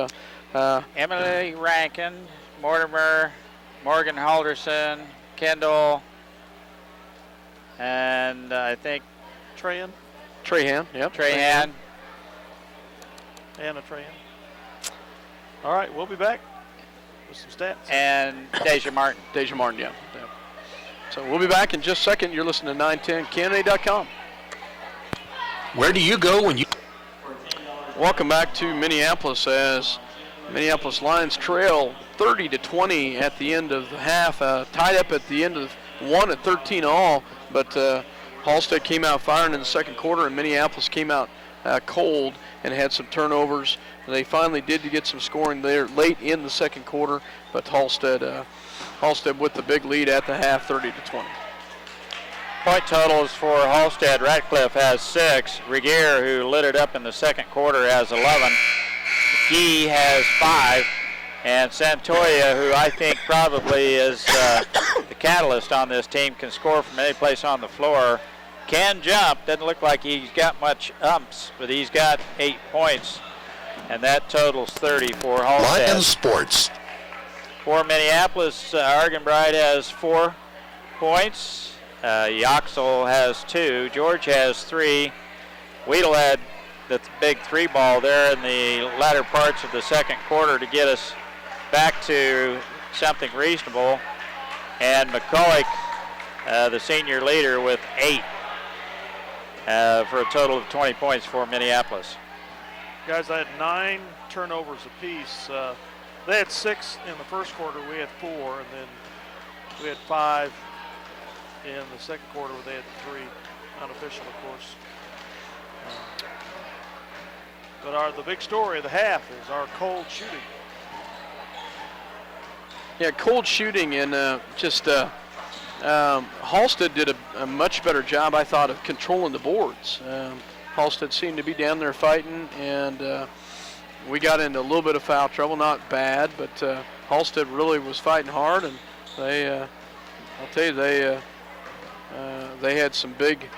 Emily Rankin, Mortimer, Morgan Halderson, Kendall, and I think Trahan, yep. Trahan. Anna Trahan. All right, we'll be back with some stats. And Deja Martin. Deja Martin, yeah. So we'll be back in just a second. You're listening to 910canada.com. Where do you go when you... Welcome back to Minneapolis as Minneapolis Lions trail 30-20 at the end of the half, tied up at the end of one at 13 all, but Halstead came out firing in the second quarter, and Minneapolis came out cold and had some turnovers. They finally did get some scoring there late in the second quarter, but Halstead with the big lead at the half, 30-20. Point totals for Halstead. Ratcliffe has 6. Regier, who lit it up in the second quarter, has 11. Gee has 5. And Santoya, who I think probably is the catalyst on this team, can score from any place on the floor. Can jump. Doesn't look like he's got much umps, but he's got 8 points. And that totals 30 for Halstead. Lions Sports. For Minneapolis, Argenbright has 4 points. Yoxel has 2. George has 3. Weedle had the big 3 ball there in the latter parts of the second quarter to get us back to something reasonable. And McCulloch, the senior leader, with 8 for a total of 20 points for Minneapolis. Guys, I had 9 turnovers apiece. They had 6 in the first quarter. We had 4, and then we had 5 in the second quarter where they had 3, unofficial, of course. But the big story of the half is our cold shooting. Yeah, cold shooting, and Halstead did a much better job, I thought, of controlling the boards. Halstead seemed to be down there fighting, and we got into a little bit of foul trouble, not bad, but Halstead really was fighting hard, and I'll tell you, they had some big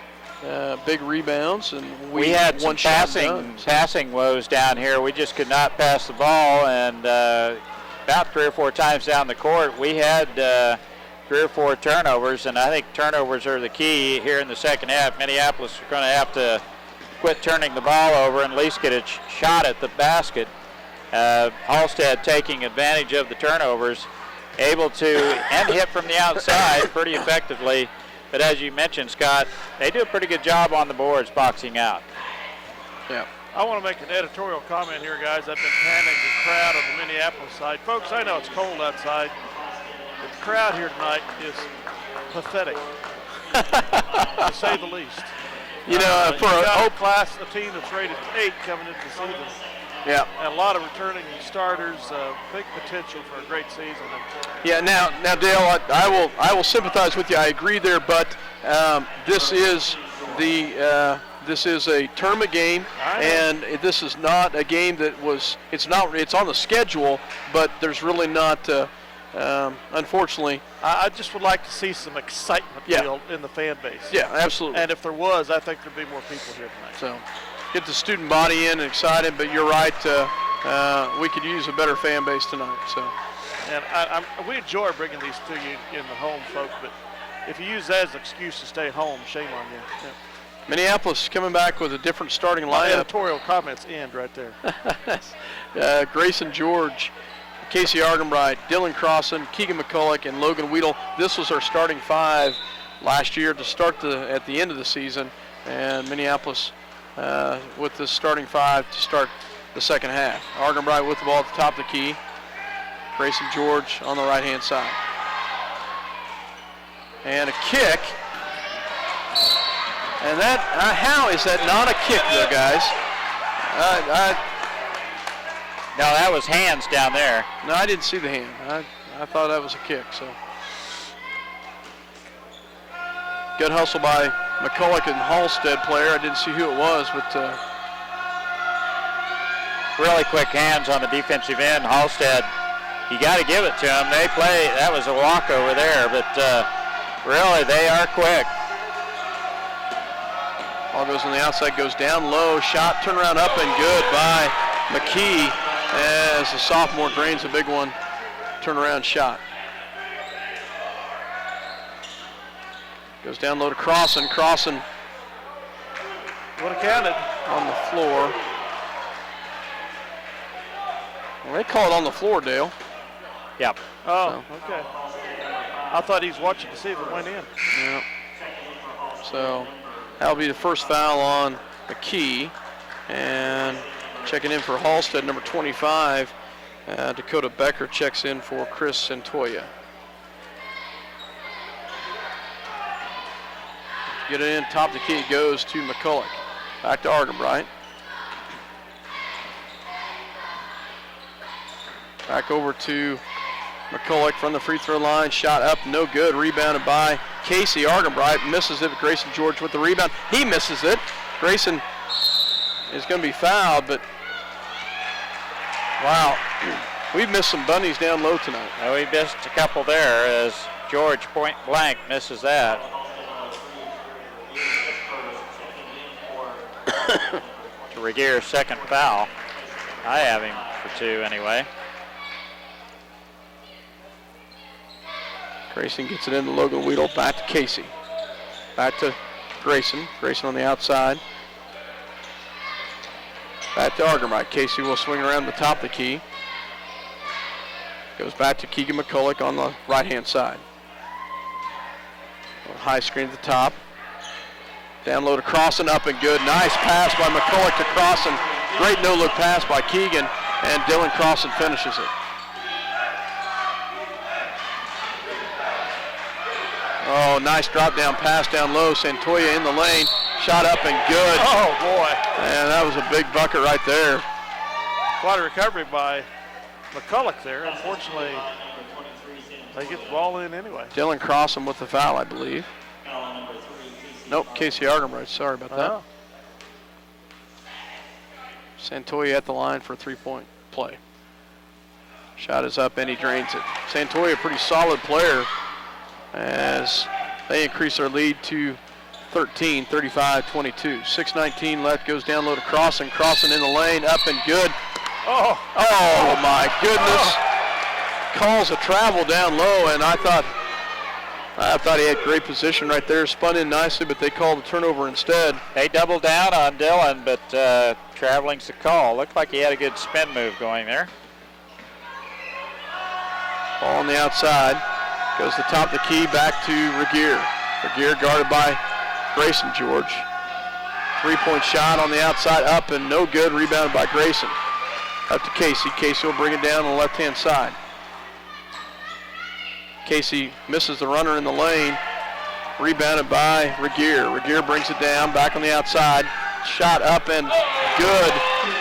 rebounds, and we had some passing woes down here. We just could not pass the ball, and about 3 or 4 times down the court, we had 3 or 4 turnovers, and I think turnovers are the key here in the second half. Minneapolis are going to have to quit turning the ball over and at least get a shot at the basket. Halstead taking advantage of the turnovers, able to hit from the outside pretty effectively. But as you mentioned, Scott, they do a pretty good job on the boards boxing out. Yeah. I want to make an editorial comment here, guys. I've been panning the crowd on the Minneapolis side. Folks, I know it's cold outside, but the crowd here tonight is pathetic, to say the least. You know, for a class, a team that's rated 8 coming into the season. Yeah. And a lot of returning starters, big potential for a great season. Yeah. Now, Dale, I will sympathize with you. I agree there, but this is a tournament game, and this is not a game that was. It's on the schedule, but there's really not. Unfortunately, I just would like to see some excitement build in the fan base. Yeah, absolutely. And if there was, I think there'd be more people here tonight. So, get the student body in and excited. But you're right. We could use a better fan base tonight. So, and we enjoy bringing these to you in the home, folks. But if you use that as an excuse to stay home, shame on you. Yeah. Minneapolis coming back with a different starting My lineup. Editorial comments end right there. Grayson George, Casey Argenbright, Dylan Crossan, Keegan McCulloch, and Logan Weedle. This was our starting 5 last year to start at the end of the season, and Minneapolis with this starting 5 to start the second half. Argenbright with the ball at the top of the key. Grayson George on the right-hand side. And a kick. And that, how is that not a kick there, guys? No, that was hands down there. No, I didn't see the hand. I thought that was a kick. So good hustle by McCulloch and Halstead player. I didn't see who it was, but really quick hands on the defensive end. Halstead, you got to give it to them. They play. That was a walk over there, but really they are quick. Ball goes on the outside, goes down low, shot, turnaround up and good by McKee as the sophomore drains a big one, turnaround shot. Goes down low to Crossan. Crossan would have counted on the floor. Well, they call it on the floor, Dale. Yep. Oh, so. Okay. I thought he was watching to see if it went in. Yeah. So that'll be the first foul on McKee, and Checking in for Halstead, number 25. Dakota Becker checks in for Chris Santoya. Get it in, top of the key goes to McCulloch. Back to Argenbright. Back over to McCulloch from the free throw line. Shot up, no good. Rebounded by Casey Argenbright. Misses it. Grayson George with the rebound. He misses it. Grayson is going to be fouled, but wow. We've missed some bunnies down low tonight. We missed a couple there as George point blank misses that. To Regear's second foul. I have him for 2 anyway. Grayson gets it into Logan Weedle. Back to Casey. Back to Grayson. Grayson on the outside. Back to Argenbright. Casey will swing around the top of the key. Goes back to Keegan McCulloch on the right-hand side. High screen at the top. Down low to Crossan, up and good. Nice pass by McCulloch to Crossan. Great no-look pass by Keegan, and Dylan Crossan finishes it. Oh, nice drop-down pass down low. Santoya in the lane. Shot up and good. Oh, boy. And that was a big bucket right there. Quite a recovery by McCulloch there. Unfortunately, they get the ball in anyway. Dylan Crossan with the foul, I believe. Nope, Casey Argenbright. Sorry about that. Santoya at the line for a 3-point play. Shot is up and he drains it. Santoya, a pretty solid player as they increase their lead to 13, 35-22. 6:19 left, goes down low to Crossan. Crossan in the lane, up and good. Oh my goodness. Calls a travel down low, and I thought he had great position right there. Spun in nicely, but they called the turnover instead. They doubled down on Dylan, but traveling's the call. Looked like he had a good spin move going there. Ball on the outside. Goes to the top of the key, back to Regear. Regear guarded by Grayson George. 3-point shot on the outside, up and no good. Rebounded by Grayson. Up to Casey. Casey will bring it down on the left-hand side. Casey misses the runner in the lane. Rebounded by Regear. Regear brings it down, back on the outside. Shot up and good.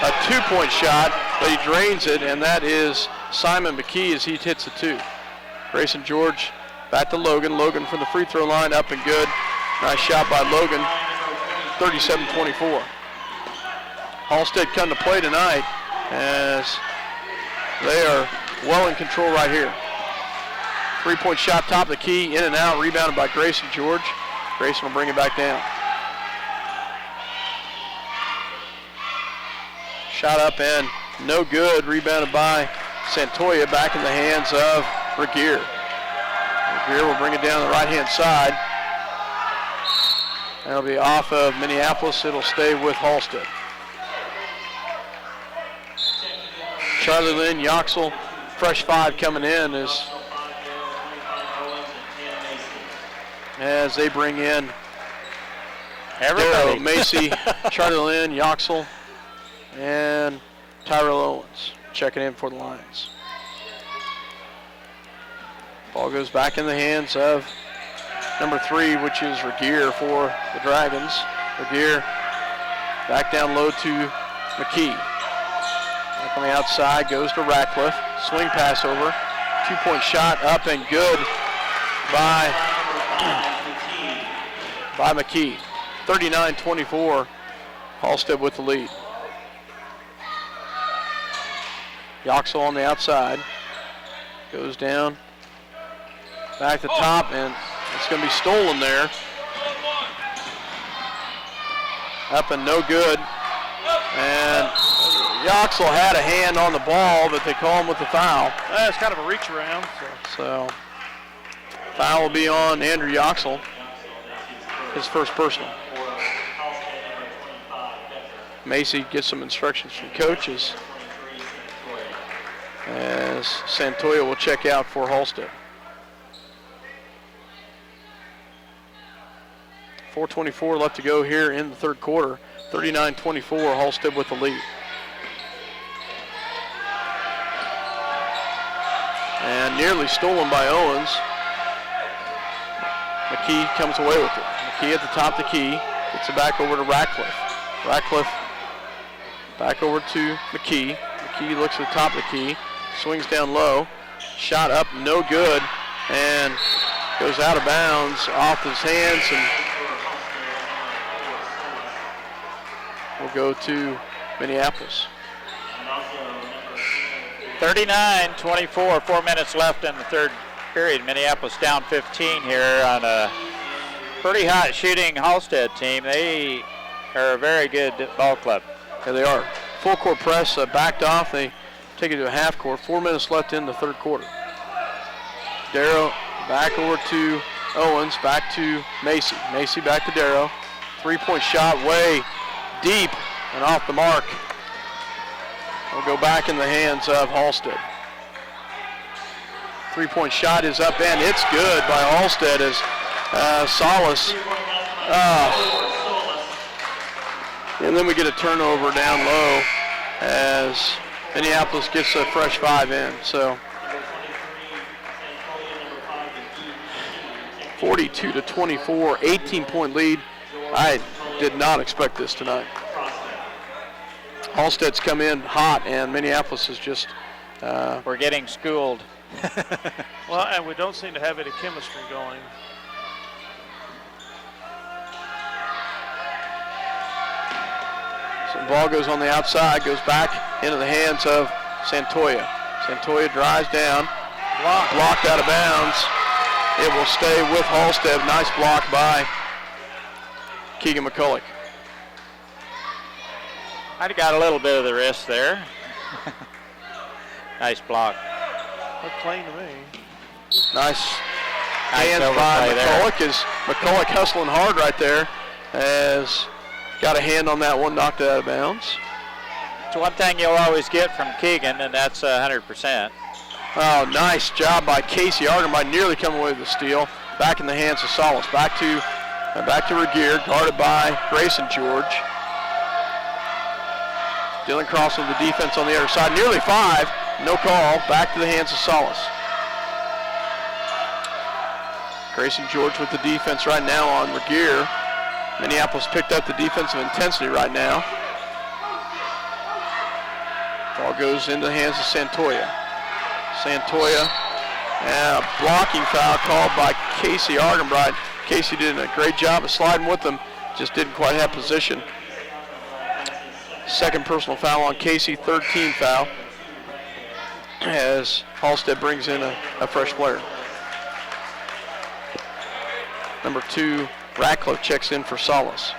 A 2-point shot, but he drains it, and that is Simon McKee as he hits the 2. Grayson George back to Logan. Logan from the free throw line, up and good. Nice shot by Logan. 37-24. Halstead come to play tonight as they are well in control right here. 3-point shot, top of the key, in and out, rebounded by Grayson George. Grayson will bring it back down. Shot up and no good, rebounded by Santoya, back in the hands of Regear. Regear will bring it down the right-hand side. That'll be off of Minneapolis. It'll stay with Halstead. Charlie Lynn Yoxel, fresh 5 coming in as they bring in Darrow, Macy, Charlie Lynn, Yoxel, and Tyrell Owens checking in for the Lions. Ball goes back in the hands of number 3, which is Regear for the Dragons. Regear back down low to McKee. Back on the outside, goes to Ratcliffe. Swing pass over. 2-point shot, up and good by McKee. 39-24, Halstead with the lead. Yoxel on the outside. Goes down. Back to the top, and it's going to be stolen there. Up and no good. And Yoxel had a hand on the ball, but they call him with the foul. That's kind of a reach around. So foul will be on Andrew Yoxel, his first personal. Macy gets some instructions from coaches as Santoya will check out for Halstead. 4:24 left to go here in the third quarter. 39-24, Halstead with the lead. and nearly stolen by Owens. McKee comes away with it. McKee at the top of the key, gets it back over to Ratcliffe. Ratcliffe back over to McKee. McKee looks at the top of the key, swings down low, shot up, no good, and goes out of bounds off his hands, and will go to Minneapolis. 39-24, 4 minutes left in the third period. Minneapolis down 15 here on a pretty hot shooting Halstead team. They are a very good ball club. Yeah, they are. Full court press, backed off. They take it to a half court. 4 minutes left in the third quarter. Darrow back over to Owens, back to Macy. Macy back to Darrow. 3-point shot way deep and off the mark. Will go back in the hands of Halstead. 3-point shot is up and it's good by Halstead as Solis. And then we get a turnover down low as Minneapolis gets a fresh 5 in. So 42-24, 18-point lead. I did not expect this tonight. Halstead's come in hot, and Minneapolis is just... We're getting schooled. Well, and we don't seem to have any chemistry going. So the ball goes on the outside, goes back into the hands of Santoya. Santoya drives down, blocked out of bounds. It will stay with Halstead. Nice block by Keegan McCulloch. I'd have got a little bit of the wrist there. Nice block. Looked clean to me. Nice hands by McCulloch. As McCulloch hustling hard right there, as got a hand on that one, knocked it out of bounds. It's one thing you'll always get from Keegan, and that's 100%. Oh, nice job by Casey Argenbright, nearly coming away with the steal. Back in the hands of Solis. Back to Regier, guarded by Grayson George. Dylan Cross with the defense on the other side. Nearly 5. No call. Back to the hands of Solis. Grayson George with the defense right now on Regier. Minneapolis picked up the defensive intensity right now. Ball goes into the hands of Santoya. Santoya, and a blocking foul called by Casey Argenbright. Casey did a great job of sliding with them, just didn't quite have position. Second personal foul on Casey, third team foul, as Halstead brings in a fresh player. Number 2, Ratcliffe checks in for Solis.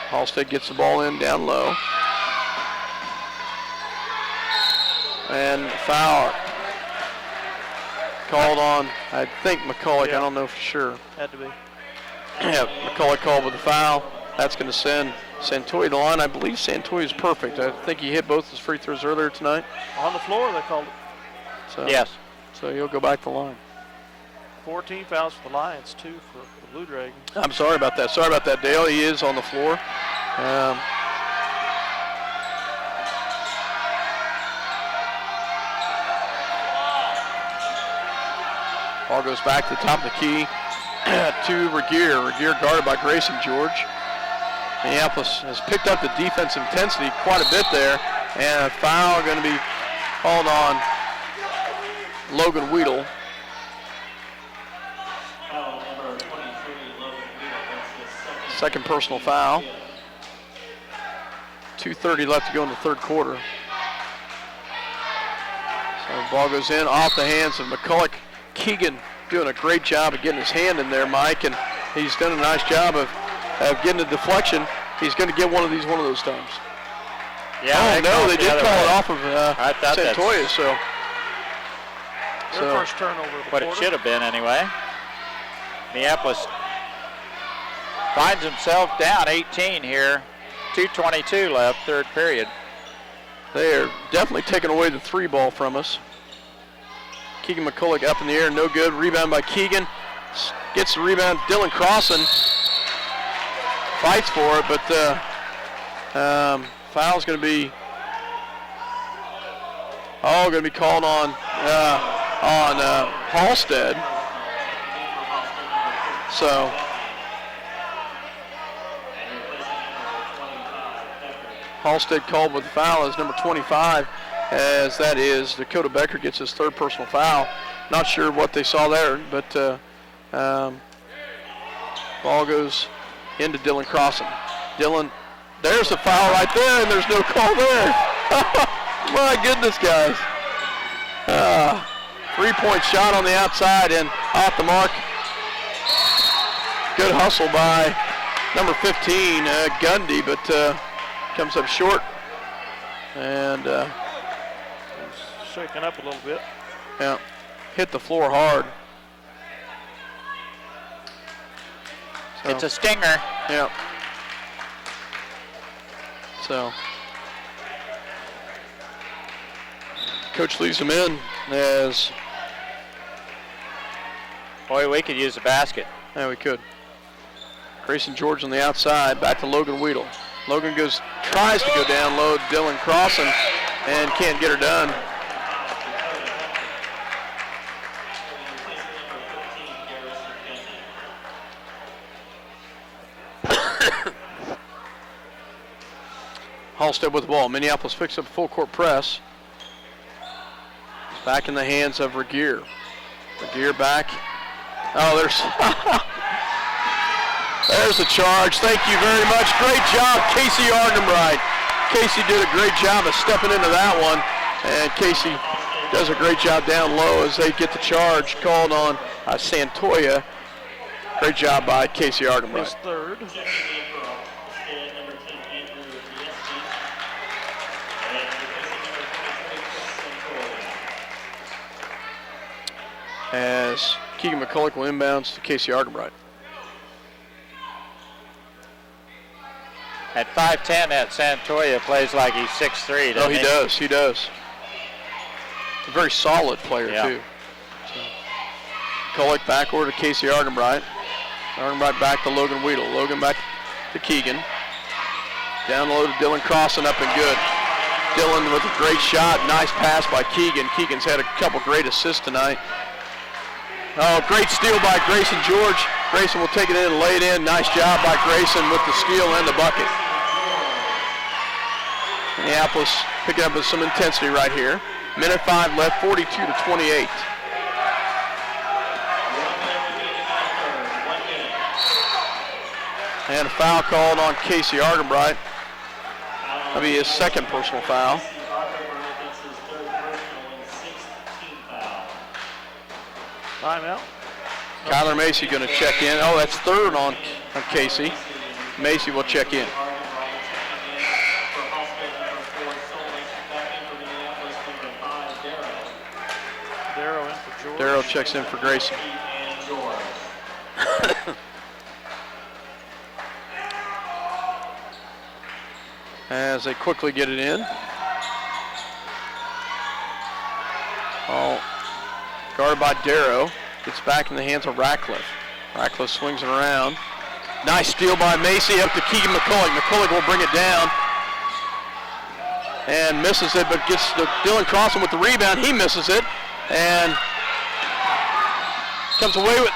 Halstead gets the ball in down low. And foul called on, I think, McCulloch. Yeah. I don't know for sure. Had to be. Yeah, McCulloch called with the foul. That's going to send Santoya to the line. I believe Santoya is perfect. I think he hit both his free throws earlier tonight. On the floor, they called it. So, yes. So he'll go back to the line. 14 fouls for the Lions, 2 for the Blue Dragons. I'm sorry about that. Sorry about that, Dale. He is on the floor. Ball goes back to the top of the key to Regier. Regier guarded by Grayson George. Minneapolis has picked up the defensive intensity quite a bit there. And a foul going to be called on Logan Weedle. Second personal foul. 2:30 left to go in the third quarter. So the ball goes in off the hands of McCulloch. Keegan doing a great job of getting his hand in there, Mike, and he's done a nice job of getting a deflection. He's going to get one of those times. Yeah. Oh, no, they did call it off of Santoya, Their first turnover of the what quarter. it should have been anyway. Minneapolis finds himself down 18 here. 2:22 left, third period. They are definitely taking away the 3 ball from us. Keegan McCulloch up in the air, no good. Rebound by Keegan. Gets the rebound. Dylan Crossan fights for it, but Foul's going to be called on Halstead. So Halstead called with the foul as number 25, as that is Dakota Becker gets his third personal foul. Not sure what they saw there, but ball goes into Dylan Crossan. Dylan, there's the foul right there, and there's no call there. My goodness, guys. 3-point shot on the outside and off the mark. Good hustle by number 15, Gundy, but comes up short. And shaking up a little bit. Yeah, hit the floor hard. So, it's a stinger. Yeah. So coach leaves him in as. Boy, we could use a basket. Yeah, we could. Grayson George on the outside, back to Logan Weedle. Logan tries to go down low, Dylan Crossan, and can't get her done. Halstead with the ball. Minneapolis picks up a full court press. Back in the hands of Regier. Regier back. Oh, there's the charge. Thank you very much. Great job, Casey Argenbright. Casey did a great job of stepping into that one, and Casey does a great job down low as they get the charge called on Santoya. Great job by Casey Argenbright. His third. As Keegan McCulloch will inbounds to Casey Argenbright. At 5'10", that Santoya plays like he's 6'3". Oh, he does. He does. A very solid player, too. So, McCulloch back over to Casey Argenbright. Argenbright back to Logan Weedle. Logan back to Keegan. Down low to Dylan Crossan, up and good. Dylan with a great shot. Nice pass by Keegan. Keegan's had a couple great assists tonight. Oh, great steal by Grayson George. Grayson will take it in and lay it in. Nice job by Grayson with the steal and the bucket. Minneapolis picking up with some intensity right here. Minute 5 left, 42-28. And a foul called on Casey Argenbright. That'll be his second personal foul. Timeout. Kyler Macy going to check in. Oh, that's third on Casey. Macy will check in. Darrow checks in for Grayson. As they quickly get it in. Oh, guarded by Darrow. Gets back in the hands of Ratcliffe. Ratcliffe swings it around. Nice steal by Macy up to Keegan McCulloch. McCulloch will bring it down. And misses it, but gets to Dylan Crossan with the rebound. He misses it. And comes away with,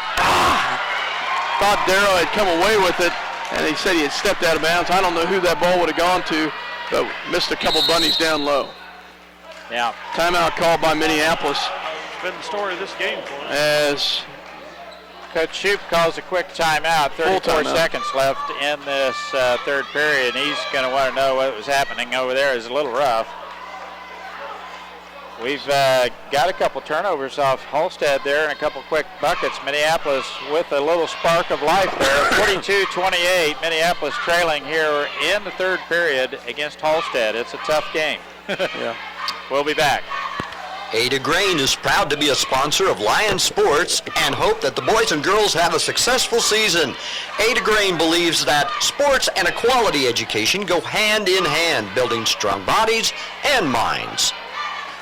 thought Darrow had come away with it, and he said he had stepped out of bounds. I don't know who that ball would have gone to, but missed a couple bunnies down low. Yeah. Timeout called by Minneapolis. It's been the story of this game for us. As Coach Shoup calls a quick timeout, 34 seconds left in this third period. He's going to want to know what was happening over there. It's a little rough. We've got a couple turnovers off Halstead there and a couple quick buckets. Minneapolis with a little spark of life there. 42-28, Minneapolis trailing here in the third period against Halstead. It's a tough game. Yeah. We'll be back. Ada Grain is proud to be a sponsor of Lions Sports and hope that the boys and girls have a successful season. Ada Grain believes that sports and a quality education go hand in hand, building strong bodies and minds.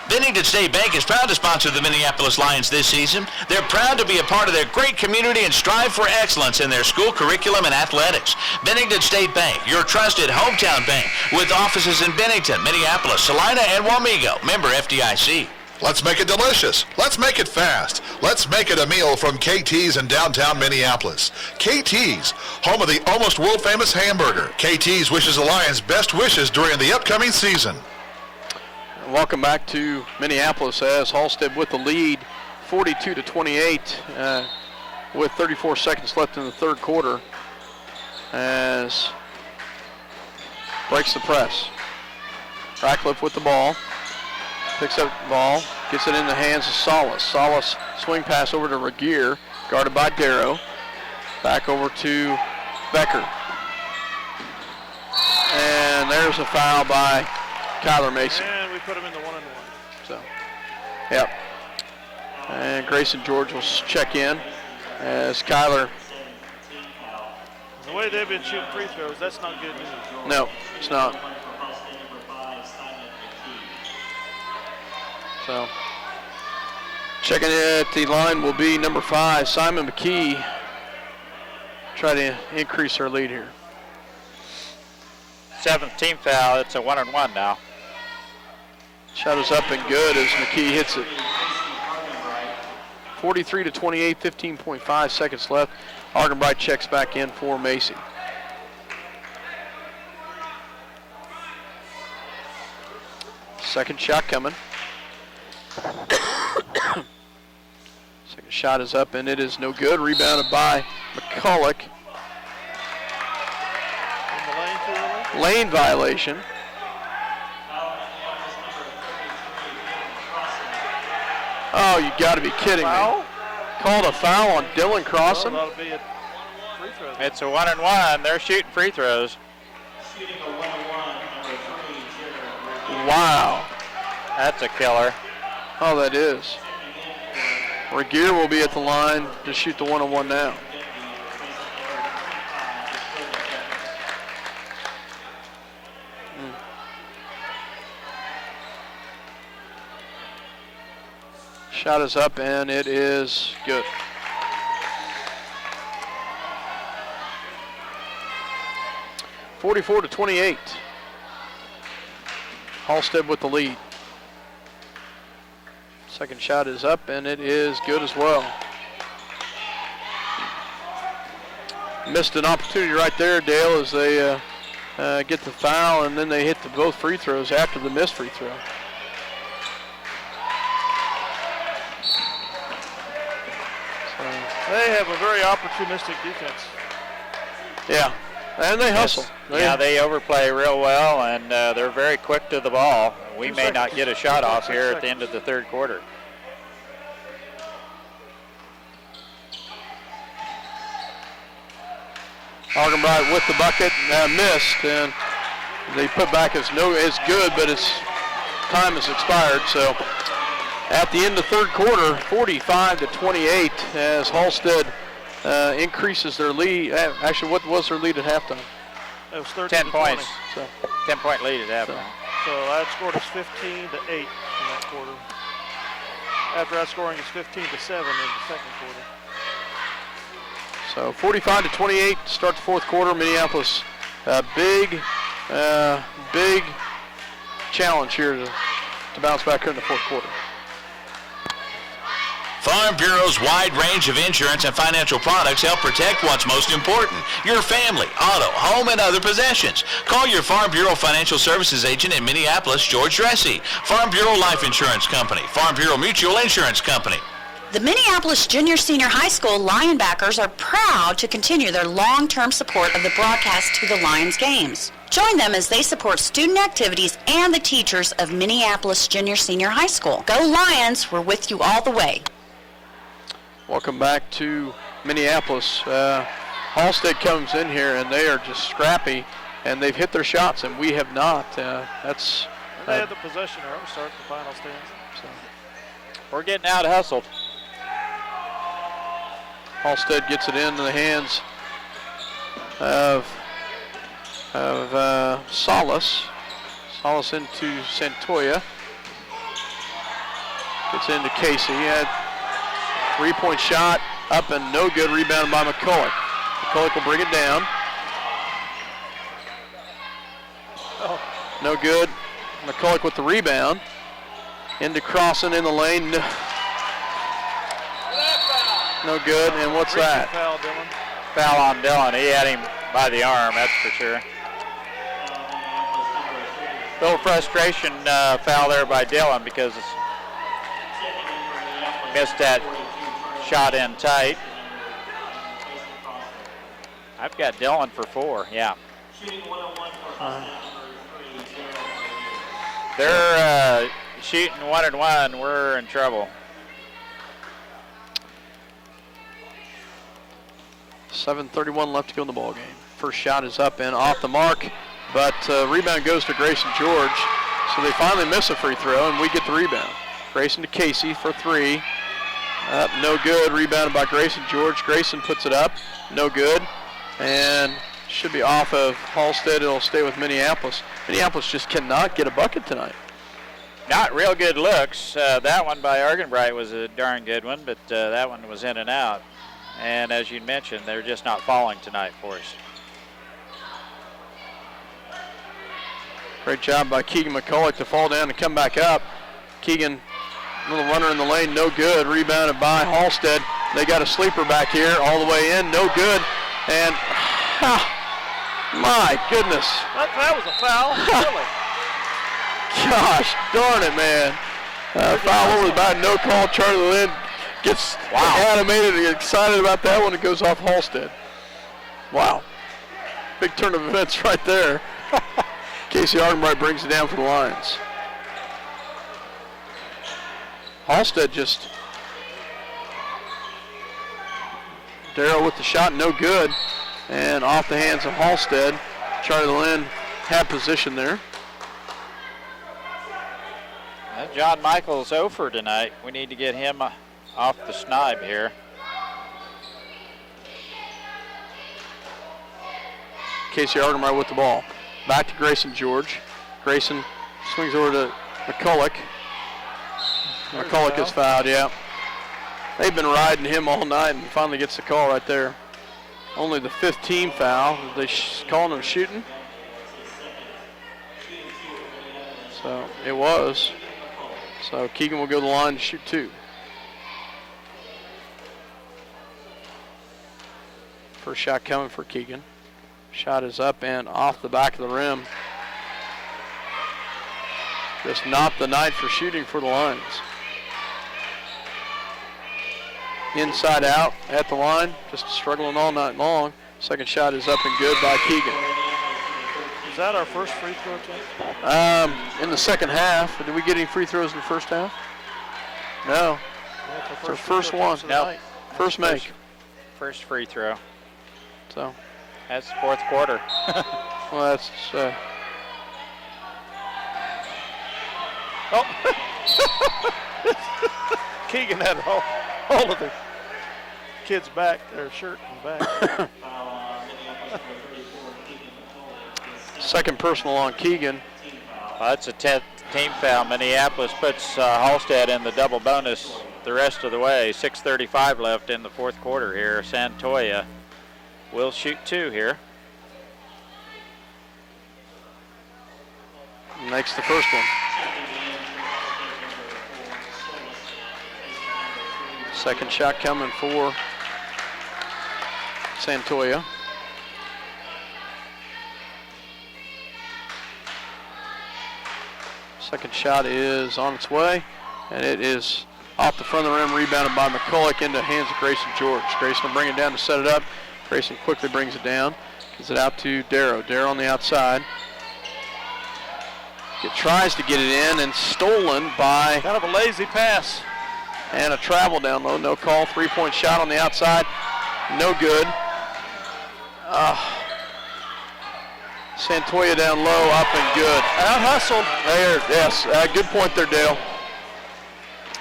Bennington State Bank is proud to sponsor the Minneapolis Lions this season. They're proud to be a part of their great community and strive for excellence in their school curriculum and athletics. Bennington State Bank, your trusted hometown bank, with offices in Bennington, Minneapolis, Salina, and Wamego. Member FDIC. Let's make it delicious. Let's make it fast. Let's make it a meal from KT's in downtown Minneapolis. KT's, home of the almost world-famous hamburger. KT's wishes the Lions best wishes during the upcoming season. Welcome back to Minneapolis as Halstead with the lead, 42-28, with 34 seconds left in the third quarter. As breaks the press. Ratcliffe with the ball, picks up the ball, gets it in the hands of Solis. Solis swing pass over to Regier, guarded by Darrow. Back over to Becker. And there's a foul by Kyler Mason. And we put him in the 1-on-1. So, yep. And Grayson George will check in as Kyler. The way they've been shooting free throws, that's not good news. No, it's not. So, checking in at the line will be number 5, Simon McKee. Try to increase our lead here. 7th team foul. It's a 1-on-1 now. Shot is up and good as McKee hits it. 43-28, 15.5 seconds left. Argenbright checks back in for Macy. Second shot coming. Second shot is up and it is no good. Rebounded by McCulloch. In the lane too early? Lane violation. Oh, you got to be kidding me. Called a foul on Dylan Crossan. Well, that'll be a free throw. It's a 1-on-1. They're shooting free throws. Wow. That's a killer. Oh, that is. Regier will be at the line to shoot the 1-on-1 now. Shot is up and it is good. (44-28). Halstead with the lead. Second shot is up and it is good as well. Missed an opportunity right there, Dale, as they get the foul and then they hit both free throws after the missed free throw. They have a very opportunistic defense. Yeah, and they hustle. Yeah, they overplay real well, and they're very quick to the ball. We may not get a shot off here at the end of the third quarter. Argenbright with the bucket, missed, and they put back as good, but its time has expired. So at the end of third quarter, 45-28, as Halstead increases their lead. Actually, what was their lead at halftime? It was 13 10 points. So 10-point lead at halftime. So that scored us 15-8 in that quarter. After that scoring is 15-7 in the second quarter. So 45-28 to start the fourth quarter. Minneapolis, big challenge here to bounce back here in the fourth quarter. Farm Bureau's wide range of insurance and financial products help protect what's most important, your family, auto, home, and other possessions. Call your Farm Bureau Financial Services agent in Minneapolis, George Dressy. Farm Bureau Life Insurance Company, Farm Bureau Mutual Insurance Company. The Minneapolis Junior Senior High School Lionbackers are proud to continue their long-term support of the broadcast to the Lions games. Join them as they support student activities and the teachers of Minneapolis Junior Senior High School. Go Lions, we're with you all the way. Welcome back to Minneapolis. Halstead comes in here and they are just scrappy, and they've hit their shots and we have not. They had the possession early, start the final stands. So we're getting out hustled. Halstead gets it into the hands of Solis. Solis into Santoya. Gets into Casey. He had 3-point shot up and no good. Rebounded by McCulloch. McCulloch will bring it down. No good. McCulloch with the rebound. Into Crossan in the lane. No good. And what's that? Foul, Dylan. Foul on Dillon. He had him by the arm, that's for sure. Little frustration foul there by Dillon because missed that shot in tight. I've got Dillon for 4, yeah. They're shooting 1-1. We're in trouble. 7:31 left to go in the ball game. First shot is up and off the mark, but rebound goes to Grayson George. So they finally miss a free throw, and we get the rebound. Grayson to Casey for 3. Up, no good. Rebounded by Grayson George. Grayson puts it up, no good, and should be off of Halstead. It'll stay with Minneapolis. Minneapolis just cannot get a bucket tonight. Not real good looks. That one by Argenbright was a darn good one, but that one was in and out. And as you mentioned, they're just not falling tonight for us. Great job by Keegan McCulloch to fall down and come back up. Keegan, little runner in the lane, no good. Rebounded by Halstead. They got a sleeper back here, all the way in, no good. And, my goodness. That was a foul, really. Gosh, darn it, man. Foul over the back, no call. Charlie Lynn gets animated and excited about that one. It goes off Halstead. Wow. Big turn of events right there. Casey Argenbright brings it down for the Lions. Halstead just... Darrow with the shot, no good. And off the hands of Halstead. Charlie Lynn had position there. John Michael's over tonight. We need to get him off the snipe here. Casey Argenbright with the ball. Back to Grayson George. Grayson swings over to McCulloch. McCulloch is fouled, yeah. They've been riding him all night and finally gets the call right there. Only the 5th team foul. They calling him shooting? So it was. So Keegan will go to the line to shoot 2. First shot coming for Keegan. Shot is up and off the back of the rim. Just not the night for shooting for the Lions. Inside out at the line, just struggling all night long. Second shot is up and good by Keegan. Is that our first free throw attempt? In the second half. Did we get any free throws in the first half? No. It's our first one. Nope. First make. First free throw. So. That's 4th quarter. Well, that's... Keegan had hold of the kid's back, their shirt and back. Second personal on Keegan. That's a 10th team foul. Minneapolis puts Halstead in the double bonus the rest of the way. 6:35 left in the 4th quarter here. Santoya will shoot 2 here. Makes the first one. Second shot coming for Santoya. Second shot is on its way, and it is off the front of the rim, rebounded by McCulloch into the hands of Grayson George. Grayson will bring it down to set it up. Grayson quickly brings it down, gives it out to Darrow. Darrow on the outside. Tries to get it in and stolen by... Kind of a lazy pass. And a travel down low, no call. 3-point shot on the outside, no good. Santoya down low, up and good. Out hustled. There, yes, good point there, Dale.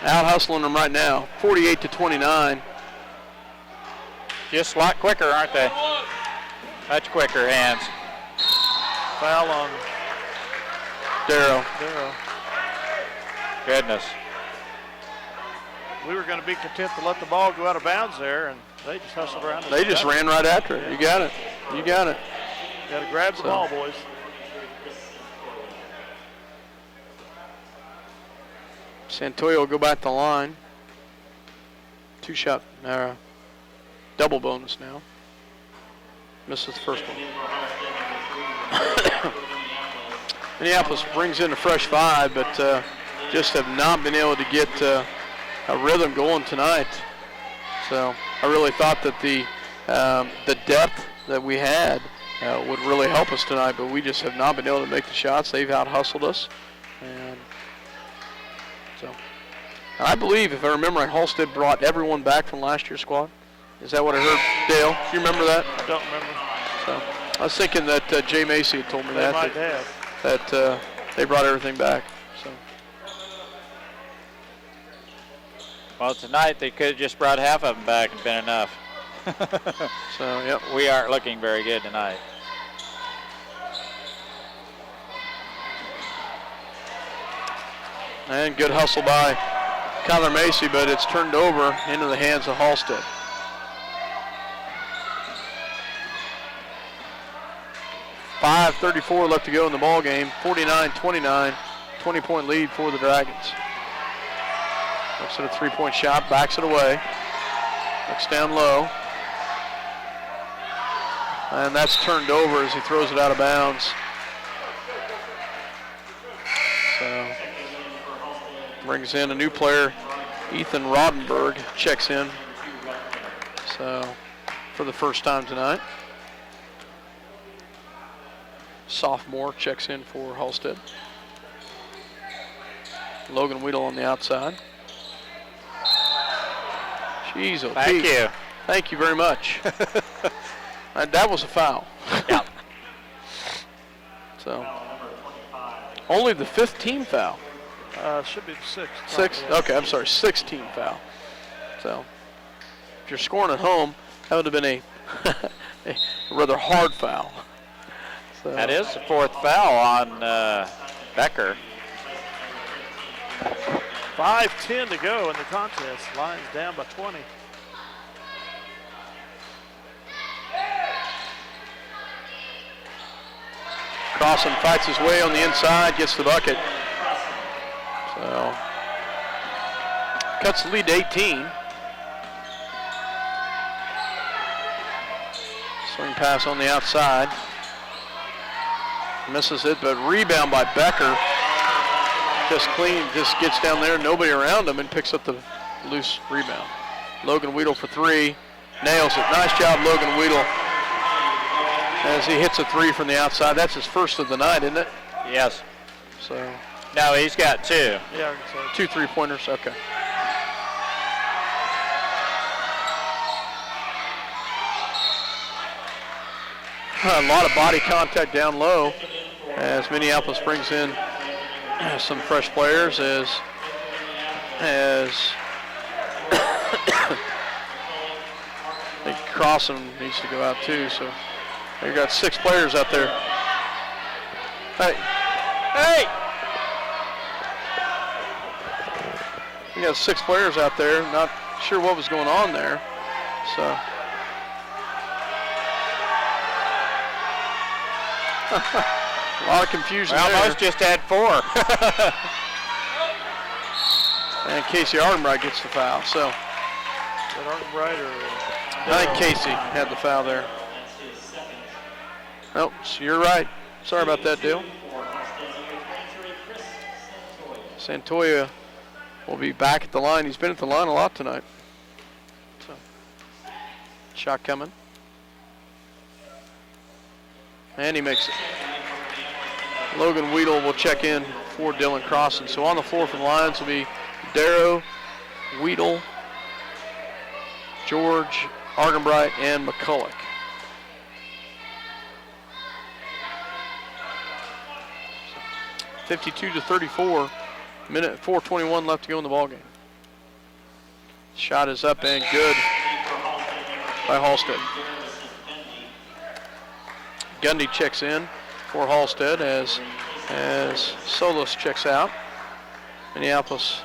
Out hustling them right now, 48-29. Just a lot quicker, aren't they? Much quicker hands. Foul on Darrow. Goodness. we were going to be content to let the ball go out of bounds there, and they just hustled around. They just ran right after it. You got it. You got it. Got to grab the ball, boys. Santoyo will go back to the line. Two-shot, double bonus now. Misses the first one. Minneapolis brings in a fresh 5, but just have not been able to get a rhythm going tonight. So I really thought that the depth that we had would really help us tonight, but we just have not been able to make the shots. They've out-hustled us. And so I believe, if I remember right, Halstead brought everyone back from last year's squad. Is that what I heard, Dale? Do you remember that? I don't remember. So I was thinking that Jay Macy had told me they might have. That they brought everything back. So. Well, tonight they could have just brought half of them back and been enough. So, yep. We aren't looking very good tonight. And good hustle by Kyler Macy, but it's turned over into the hands of Halstead. .5:34 left to go in the ball game. 49-29, 20-point lead for the Dragons. Looks at a three-point shot, backs it away. Looks down low. And that's turned over as he throws it out of bounds. So brings in a new player, Ethan Rodenberg, checks in. So for the first time tonight. Sophomore checks in for Halstead. Logan Weedle on the outside. Jeez, oh, Thank you. Thank you very much. That was a foul. Yeah. So only the 5th team foul. Should be the 6th. 6th? Okay, I'm sorry, 6th team foul. So if you're scoring at home, that would have been a rather hard foul. So. That is the 4th foul on Becker. 5:10 to go in the contest. Lions down by 20. Crossan fights his way on the inside, gets the bucket. So cuts the lead to 18. Swing pass on the outside. Misses it, but rebound by Becker. Just clean, just gets down there, nobody around him, and picks up the loose rebound. Logan Weedle for 3, nails it. Nice job, Logan Weedle, as he hits a 3 from the outside. That's his first of the night, isn't it? Yes. So. No, he's got 2. Yeah, 2 3-pointers, okay. A lot of body contact down low as Minneapolis brings in some fresh players as I think Crossan needs to go out too. So you got 6 players out there. Hey! You got 6 players out there. Not sure what was going on there. So. A lot of confusion well, there. Almost just had 4. And Casey Ardenbright gets the foul. So Ardenbright or I think Casey had the foul there. Oh, so you're right. Sorry about that, Dale. Santoya will be back at the line. He's been at the line a lot tonight. So, shot coming. And he makes it. Logan Weedle will check in for Dylan Crossan. So on the floor for the Lions will be Darrow, Weedle, George, Ardenbright, and McCulloch. So 52-34, minute 4:21 left to go in the ballgame. Shot is up and good by Halstead. Gundy checks in for Halstead as Solis checks out. Minneapolis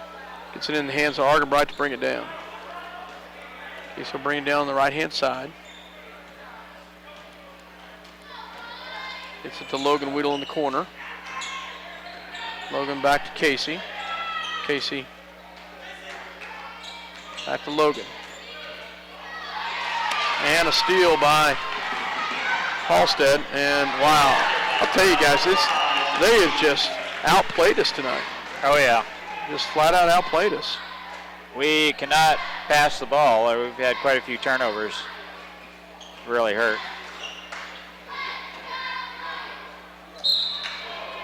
Gets it in the hands of Argenbright to bring it down. Okay, so bring it down on the right-hand side. Gets it to Logan Weedle in the corner. Logan back to Casey. Casey back to Logan. And a steal by Halstead. And wow, I'll tell you guys, they have just outplayed us tonight. Oh yeah. Just flat out outplayed us. We cannot pass the ball. We've had quite a few turnovers. Really hurt.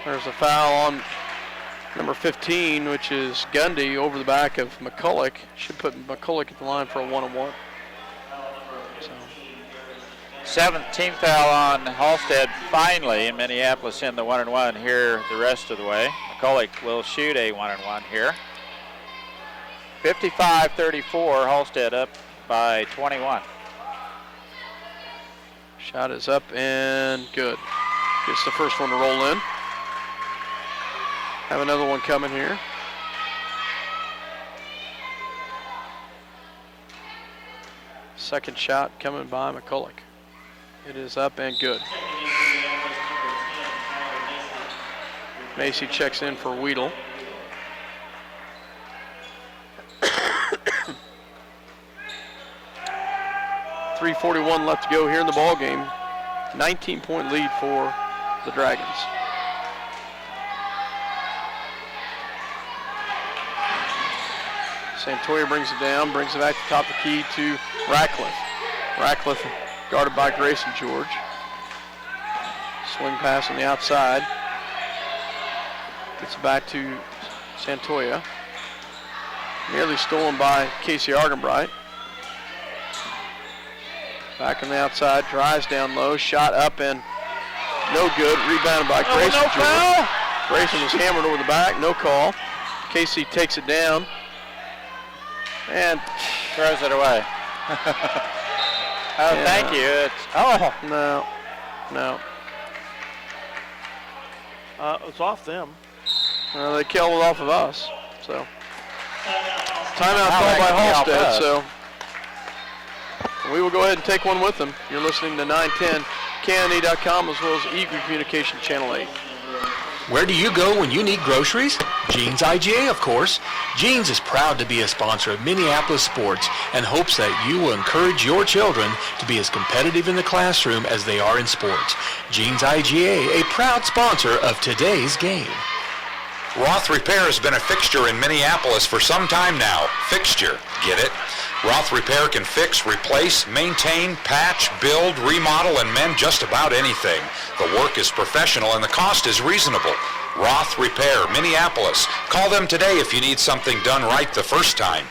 There's a foul on number 15, which is Gundy, over the back of McCulloch. Should put McCulloch at the line for a 1-on-1. So. 7th team foul on Halstead finally, in Minneapolis in the 1-on-1 here the rest of the way. McCulloch will shoot a 1-on-1 here. 55-34, Halstead up by 21. Shot is up and good. Gets the first one to roll in. Have another one coming here. Second shot coming by McCulloch. It is up and good. Macy checks in for Weedle. .341 left to go here in the ball game. 19-point lead for the Dragons. Santoya brings it down, brings it back to the top of the key to Ratcliffe. Ratcliffe guarded by Grayson George. Swing pass on the outside. Gets it back to Santoya. Nearly stolen by Casey Argenbright. Back on the outside, drives down low, shot up and no good. Rebounded by Grayson George. Foul. Grayson was hammered over the back, no call. Casey takes it down and throws it away. Oh, yeah. Thank you. No. It's off them. They killed it off of us. So timeout called by Halstead. So we will go ahead and take one with them. You're listening to 910 KNE.com as well as Eagle Communication Channel 8. Where do you go when you need groceries? Jeans IGA, of course. Jeans is proud to be a sponsor of Minneapolis sports and hopes that you will encourage your children to be as competitive in the classroom as they are in sports. Jeans IGA, a proud sponsor of today's game. Roth Repair has been a fixture in Minneapolis for some time now. Fixture, get it? Roth Repair can fix, replace, maintain, patch, build, remodel, and mend just about anything. The work is professional and the cost is reasonable. Roth Repair, Minneapolis. Call them today if you need something done right the first time.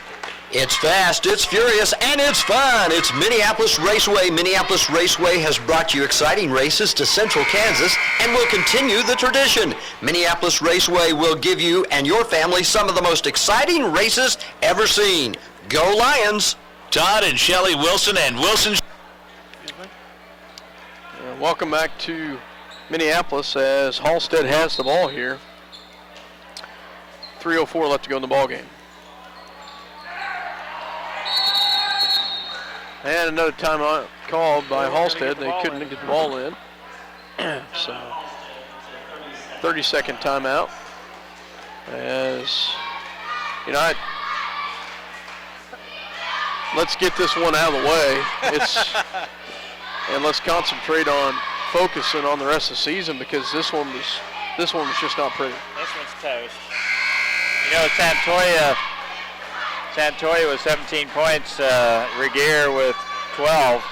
It's fast, it's furious, and it's fun. It's Minneapolis Raceway. Minneapolis Raceway has brought you exciting races to Central Kansas and will continue the tradition. Minneapolis Raceway will give you and your family some of the most exciting races ever seen. Go Lions! Todd and Shelley Wilson and Wilson. Welcome back to Minneapolis as Halstead has the ball here. 3:04 left to go in the ball game. And another timeout called by Halstead. They couldn't get the ball in. So 30-second timeout. As you know, let's get this one out of the way. And let's concentrate on focusing on the rest of the season because this one was just not pretty. This one's toast. You know, Santoya with 17 points, Regier with 12.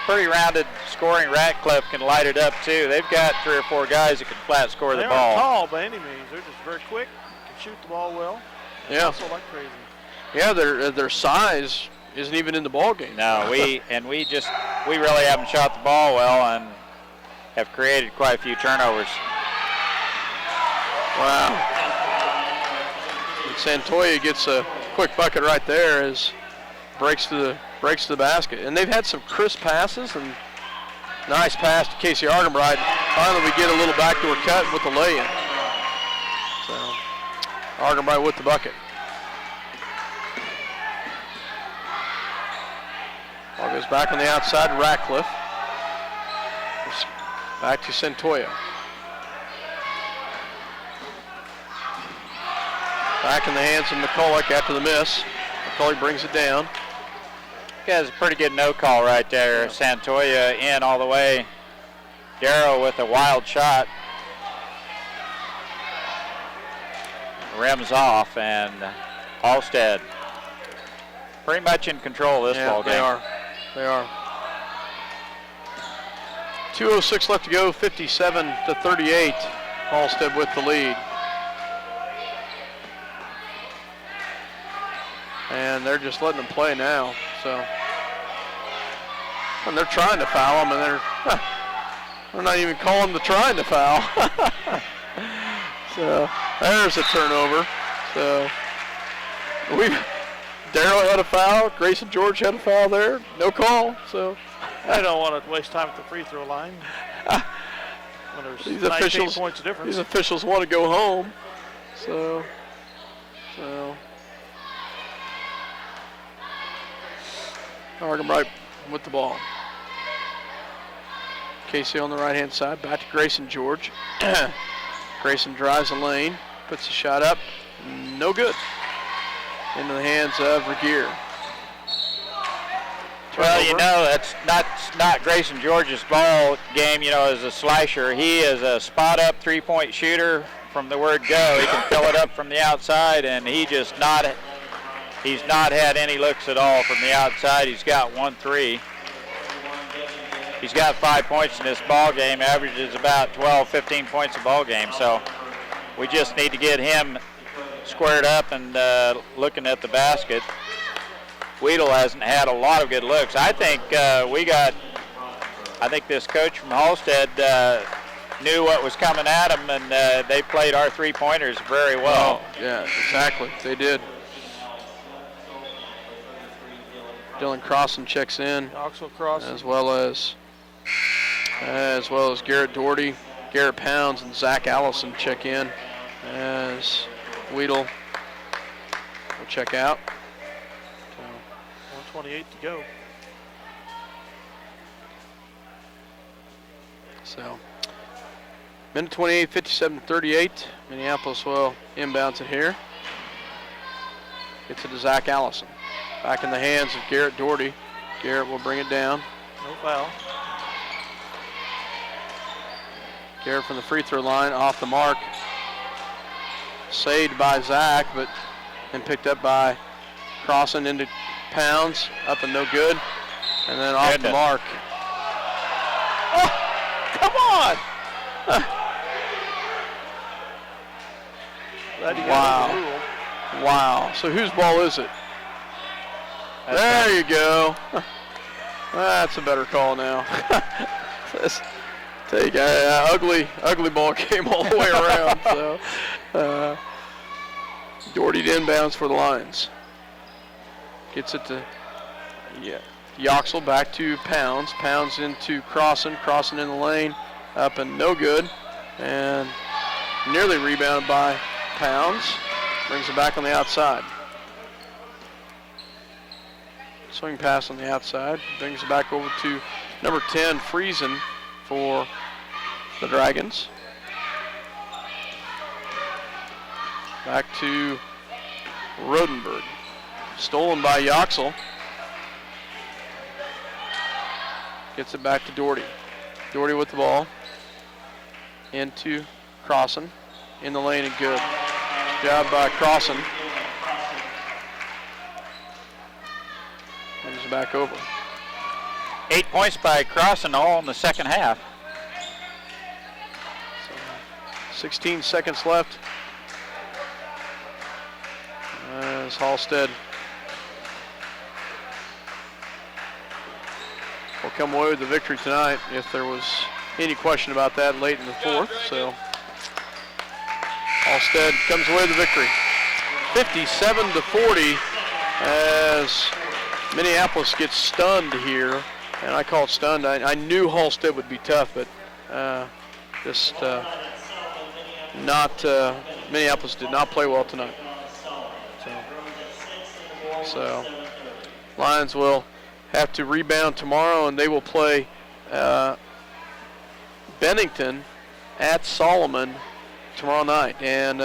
Pretty rounded scoring. Ratcliffe can light it up too. They've got 3 or 4 guys that can flat score the ball. They aren't tall by any means. They're just very quick, can shoot the ball well. Yeah. Also like crazy. Yeah, their size isn't even in the ball game. No, we really haven't shot the ball well and have created quite a few turnovers. Wow. Santoya gets a quick bucket right there as breaks to the basket. And they've had some crisp passes and nice pass to Casey Argenbright. Finally we get a little backdoor cut with the lay-in. So Argenbright with the bucket. Ball goes back on the outside, Ratcliffe. Back to Centoya. Back in the hands of McCulloch after the miss. McCulloch brings it down. He has a pretty good no call right there. Santoya in all the way. Darrow with a wild shot. Rims off, and Halstead pretty much in control of this ball game. They are. 2:06 left to go, 57-38. Halstead with the lead. And they're just letting them play now. So, and they're trying to foul them, and they're not even calling the trying to foul. So there's a turnover. So Darrow had a foul. Grayson George had a foul there. No call. So I don't want to waste time at the free throw line. When there's these 19 points of difference. These officials want to go home. So Argenbright with the ball. Casey on the right-hand side. Back to Grayson George. Grayson drives the lane. Puts the shot up. No good. Into the hands of Regier. Well, you know, that's not Grayson George's ball game, you know, as a slasher. He is a spot-up three-point shooter from the word go. He can fill it up from the outside, and he's not had any looks at all from the outside. He's got 1-3. He's got 5 points in this ball game, averages about 12, 15 points a ball game. So we just need to get him squared up and looking at the basket. Weedle hasn't had a lot of good looks. I think this coach from Halstead knew what was coming at him, and they played our three-pointers very well. Oh, yeah, exactly. They did. Dylan Crossan checks in, as well as Garrett Doherty, Garrett Pounds, and Zach Allison check in as Weedle will check out. 1:28 to go. So, minute 28, 57-38. Minneapolis will inbounds it here. Gets it to Zach Allison. Back in the hands of Garrett Doherty. Garrett will bring it down. No foul. Garrett from the free throw line, off the mark. Saved by Zach, but then picked up by Crossan into Pounds, up and no good. And then off the mark. Oh, come on! Wow. Wow. So whose ball is it? There you go. That's a better call now. Take ugly ball came all the way around. So Doherty to inbounds for the Lions. Gets it to Yoxel, back to Pounds. Pounds into Crossan. Crossan in the lane, up and no good, and nearly rebounded by Pounds. Brings it back on the outside. Swing pass on the outside. Brings it back over to number 10, Friesen, for the Dragons. Back to Rodenberg. Stolen by Yoxel. Gets it back to Doherty. Doherty with the ball. Into Crossan. In the lane and good. Good job by Crossan. Brings it back over. 8 points by Crossan, all in the second half. 16 seconds left. As Halstead will come away with the victory tonight, if there was any question about that late in the fourth. So Halstead comes away with the victory, 57-40, as Minneapolis gets stunned here. And I call it stunned. I knew Halstead would be tough, but just not Minneapolis did not play well tonight. So Lions will have to rebound tomorrow, and they will play Bennington at Solomon tomorrow night. And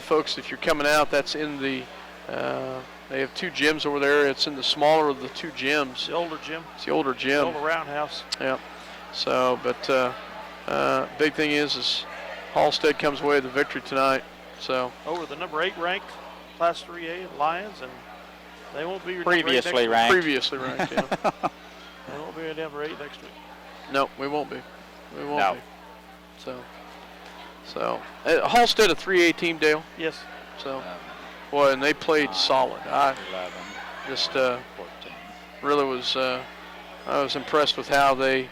folks, if you're coming out, that's in the they have 2 gyms over there. It's in the smaller of the 2 gyms. The older gym. It's the older gym. The older roundhouse. Yeah. So, but big thing is Halstead comes away with the victory tonight. So over the number 8 ranked Class 3A Lions, and they won't be previously ranked. Previously ranked. Yeah. They won't be at number 8 next week. No, we won't be. We won't be. So Halstead a 3A team, Dale. Yes. So, boy, and they played solid. I just really was. I was impressed with how they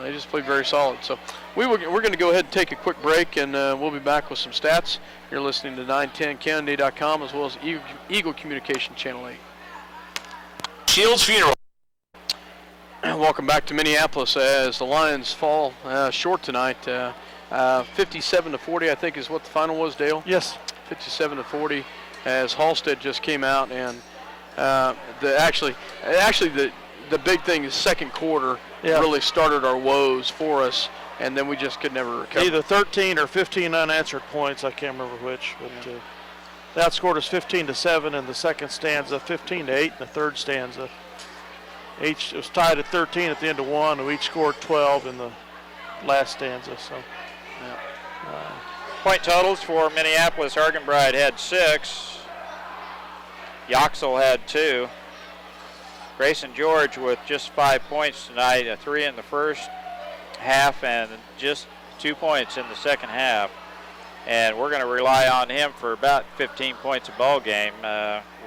just played very solid. So we're going to go ahead and take a quick break, and we'll be back with some stats. You're listening to 910Kennedy.com as well as Eagle Communication Channel 8. Shields Funeral. Welcome back to Minneapolis as the Lions fall short tonight. 57-40, I think, is what the final was, Dale. Yes. 57-40, as Halstead just came out, and actually the big thing is second quarter really started our woes for us, and then we just could never recover. Either 13 or 15 unanswered points. I can't remember which, but that scored us 15-7 in the second stanza, 15-8 in the third stanza. It was tied at 13 at the end of one, and we each scored 12 in the last stanza. So, point totals for Minneapolis. Argenbride had 6. Yoxel had 2. Grayson George with just 5 points tonight, a 3 in the first half and just 2 points in the second half. And we're going to rely on him for about 15 points a ball game.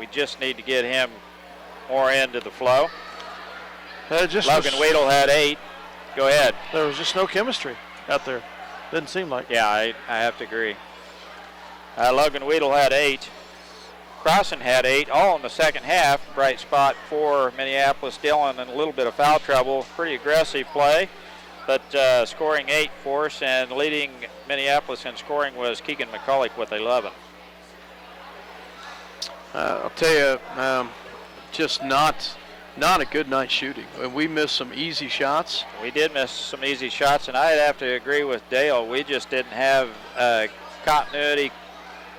We just need to get him more into the flow. Logan Weedle had 8. Go ahead. There was just no chemistry out there. Didn't seem like. Yeah, I have to agree. Logan Weedle had 8. Crossan had 8, all in the second half. Bright spot for Minneapolis. Dillon in a little bit of foul trouble. Pretty aggressive play, but scoring 8 for us, and leading Minneapolis in scoring was Keegan McCulloch with 11. I'll tell you, just not a good night shooting. We missed some easy shots. We did miss some easy shots, and I'd have to agree with Dale. We just didn't have continuity,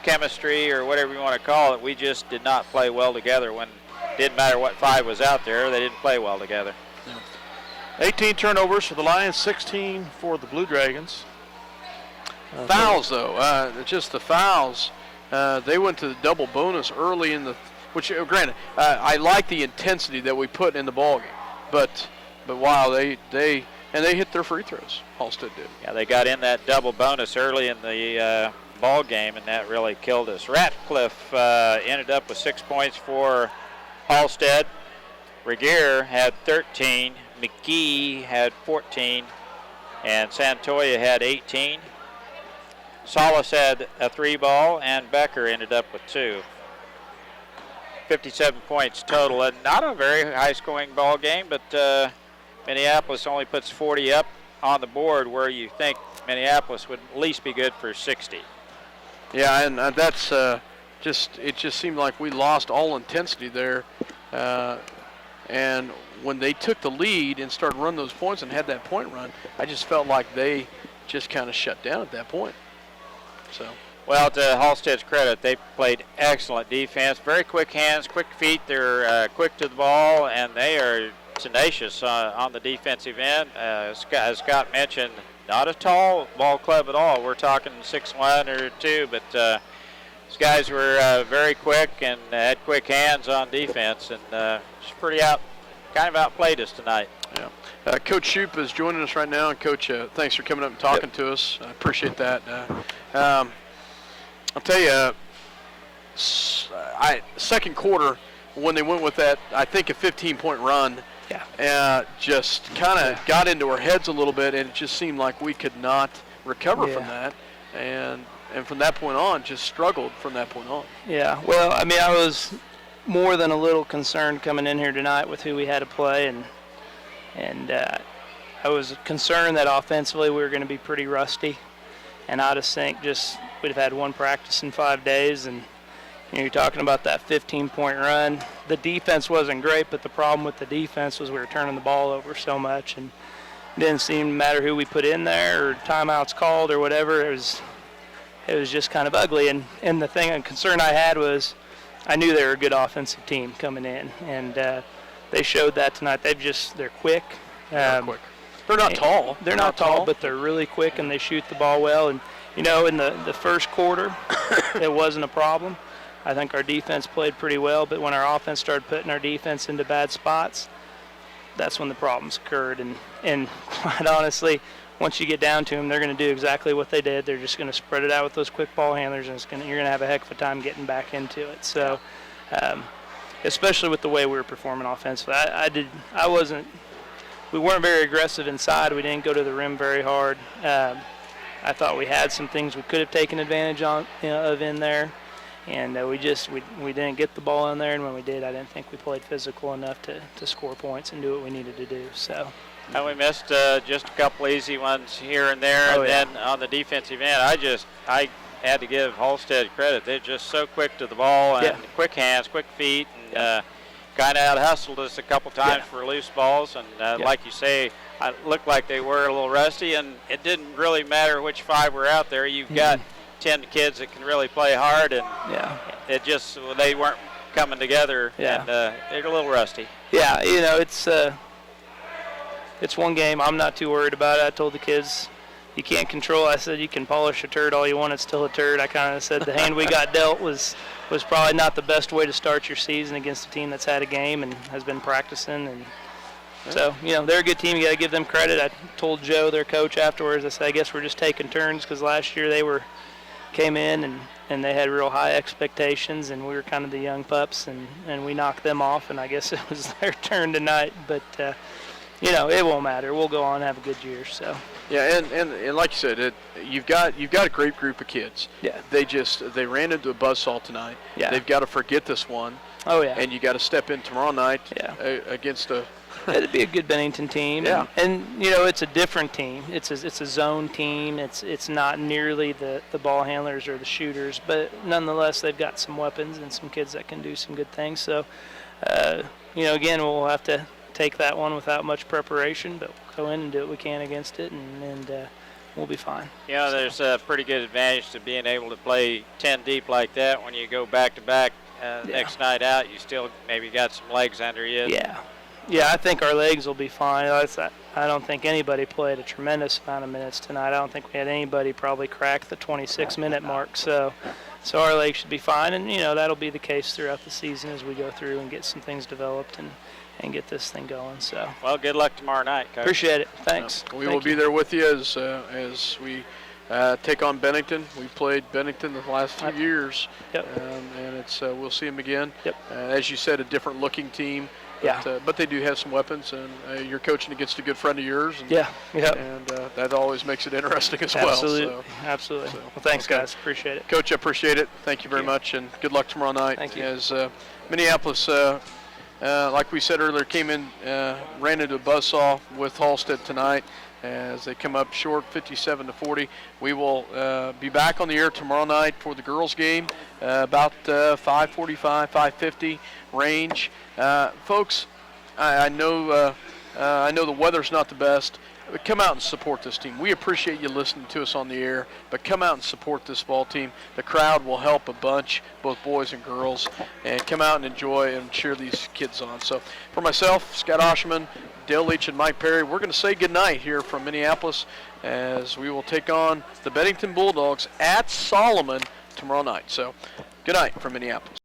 chemistry, or whatever you want to call it. We just did not play well together. When it didn't matter what 5 was out there, they didn't play well together. 18 turnovers for the Lions, 16 for the Blue Dragons. Fouls, though, just the fouls. They went to the double bonus early in the, which granted, I like the intensity that we put in the ball game, but wow, they hit their free throws. Halstead did. Yeah, they got in that double bonus early in the ball game, and that really killed us. Ratcliffe ended up with 6 points for Halstead. Regier had 13. McGee had 14, and Santoya had 18. Solis had a 3 ball, and Becker ended up with 2. 57 points total, and not a very high-scoring ball game, but Minneapolis only puts 40 up on the board, where you think Minneapolis would at least be good for 60. Yeah, and that's it just seemed like we lost all intensity there, and when they took the lead and started running those points and had that point run, I just felt like they just kind of shut down at that point. So. Well, to Halstead's credit, they played excellent defense. Very quick hands, quick feet. They're quick to the ball, and they are tenacious on the defensive end. As Scott mentioned, not a tall ball club at all. We're talking 6'1" or 2, but these guys were very quick and had quick hands on defense, and just kind of outplayed us tonight. Yeah. Coach Shoup is joining us right now, and Coach, thanks for coming up and talking to us. I appreciate that. I'll tell you, second quarter, when they went with that, I think a 15-point run, just kind of got into our heads a little bit, and it just seemed like we could not recover from that. And from that point on, just struggled from that point on. Yeah, well, I mean, I was more than a little concerned coming in here tonight with who we had to play, and I was concerned that offensively we were going to be pretty rusty. and out of sync. Just we'd have had one practice in 5 days, and you're talking about that 15-point run. The defense wasn't great, but the problem with the defense was we were turning the ball over so much, and it didn't seem to matter who we put in there or timeouts called or whatever. It was just kind of ugly. And the thing, a concern I had was I knew they were a good offensive team coming in, and they showed that tonight. They're quick. They're quick. They're not tall. They're not tall, but they're really quick, and they shoot the ball well. And, in the first quarter, it wasn't a problem. I think our defense played pretty well, but when our offense started putting our defense into bad spots, that's when the problems occurred. And quite honestly, once you get down to them, they're going to do exactly what they did. They're just going to spread it out with those quick ball handlers, and you're going to have a heck of a time getting back into it. So, especially with the way we were performing offensively, we weren't very aggressive inside. We didn't go to the rim very hard. I thought we had some things we could have taken advantage of in there, and we didn't get the ball in there. And when we did, I didn't think we played physical enough to score points and do what we needed to do. So. And we missed just a couple easy ones here and there, then on the defensive end, I had to give Halstead credit. They're just so quick to the ball and quick hands, quick feet, and kind of out-hustled us a couple times for loose balls. And like you say, it looked like they were a little rusty, and it didn't really matter which 5 were out there. You've got 10 kids that can really play hard, and they weren't coming together, and they're a little rusty. Yeah, it's one game. I'm not too worried about it. I told the kids, you can't control. I said, you can polish a turd all you want. It's still a turd. I kind of said the hand we got dealt was probably not the best way to start your season against a team that's had a game and has been practicing. And so, they're a good team. You got to give them credit. I told Joe, their coach, afterwards, I said, I guess we're just taking turns, because last year they came in and they had real high expectations, and we were kind of the young pups, and we knocked them off, and I guess it was their turn tonight. But it won't matter. We'll go on and have a good year. So. Yeah, and like you said, you've got a great group of kids. Yeah. They ran into a buzzsaw tonight. Yeah. They've got to forget this one. Oh yeah. And you got to step in tomorrow night. Against a. It'd be a good Bennington team. Yeah. And it's a different team. It's a zone team. It's not nearly the ball handlers or the shooters, but nonetheless they've got some weapons and some kids that can do some good things. So, again, we'll have to take that one without much preparation, but we'll go in and do what we can against it, and we'll be fine. There's a pretty good advantage to being able to play 10 deep like that. When you go back-to-back next night out, you still maybe got some legs under you. Yeah, I think our legs will be fine. I don't think anybody played a tremendous amount of minutes tonight. I don't think we had anybody probably crack the 26-minute mark, so our legs should be fine, and that'll be the case throughout the season as we go through and get some things developed and get this thing going. So. Well, good luck tomorrow night, Coach. Appreciate it. Thanks. We will be there with you as we take on Bennington. We've played Bennington the last few years, and we'll see them again. Yep. As you said, a different looking team. But they do have some weapons, and you're coaching against a good friend of yours. And, and that always makes it interesting as well. Absolutely. Well, thanks, guys. Appreciate it. Coach, I appreciate it. Thank you very much, and good luck tomorrow night. Thank you. As Minneapolis, like we said earlier, came in, ran into a buzzsaw with Halstead tonight as they come up short 57-40. We will be back on the air tomorrow night for the girls' game, about 5:45, 5:50 range. Folks, I know the weather's not the best, but come out and support this team. We appreciate you listening to us on the air, but come out and support this ball team. The crowd will help a bunch, both boys and girls, and come out and enjoy and cheer these kids on. So for myself, Scott Osherman, Dale Leach, and Mike Perry, we're going to say goodnight here from Minneapolis as we will take on the Bennington Bulldogs at Solomon tomorrow night. So good night from Minneapolis.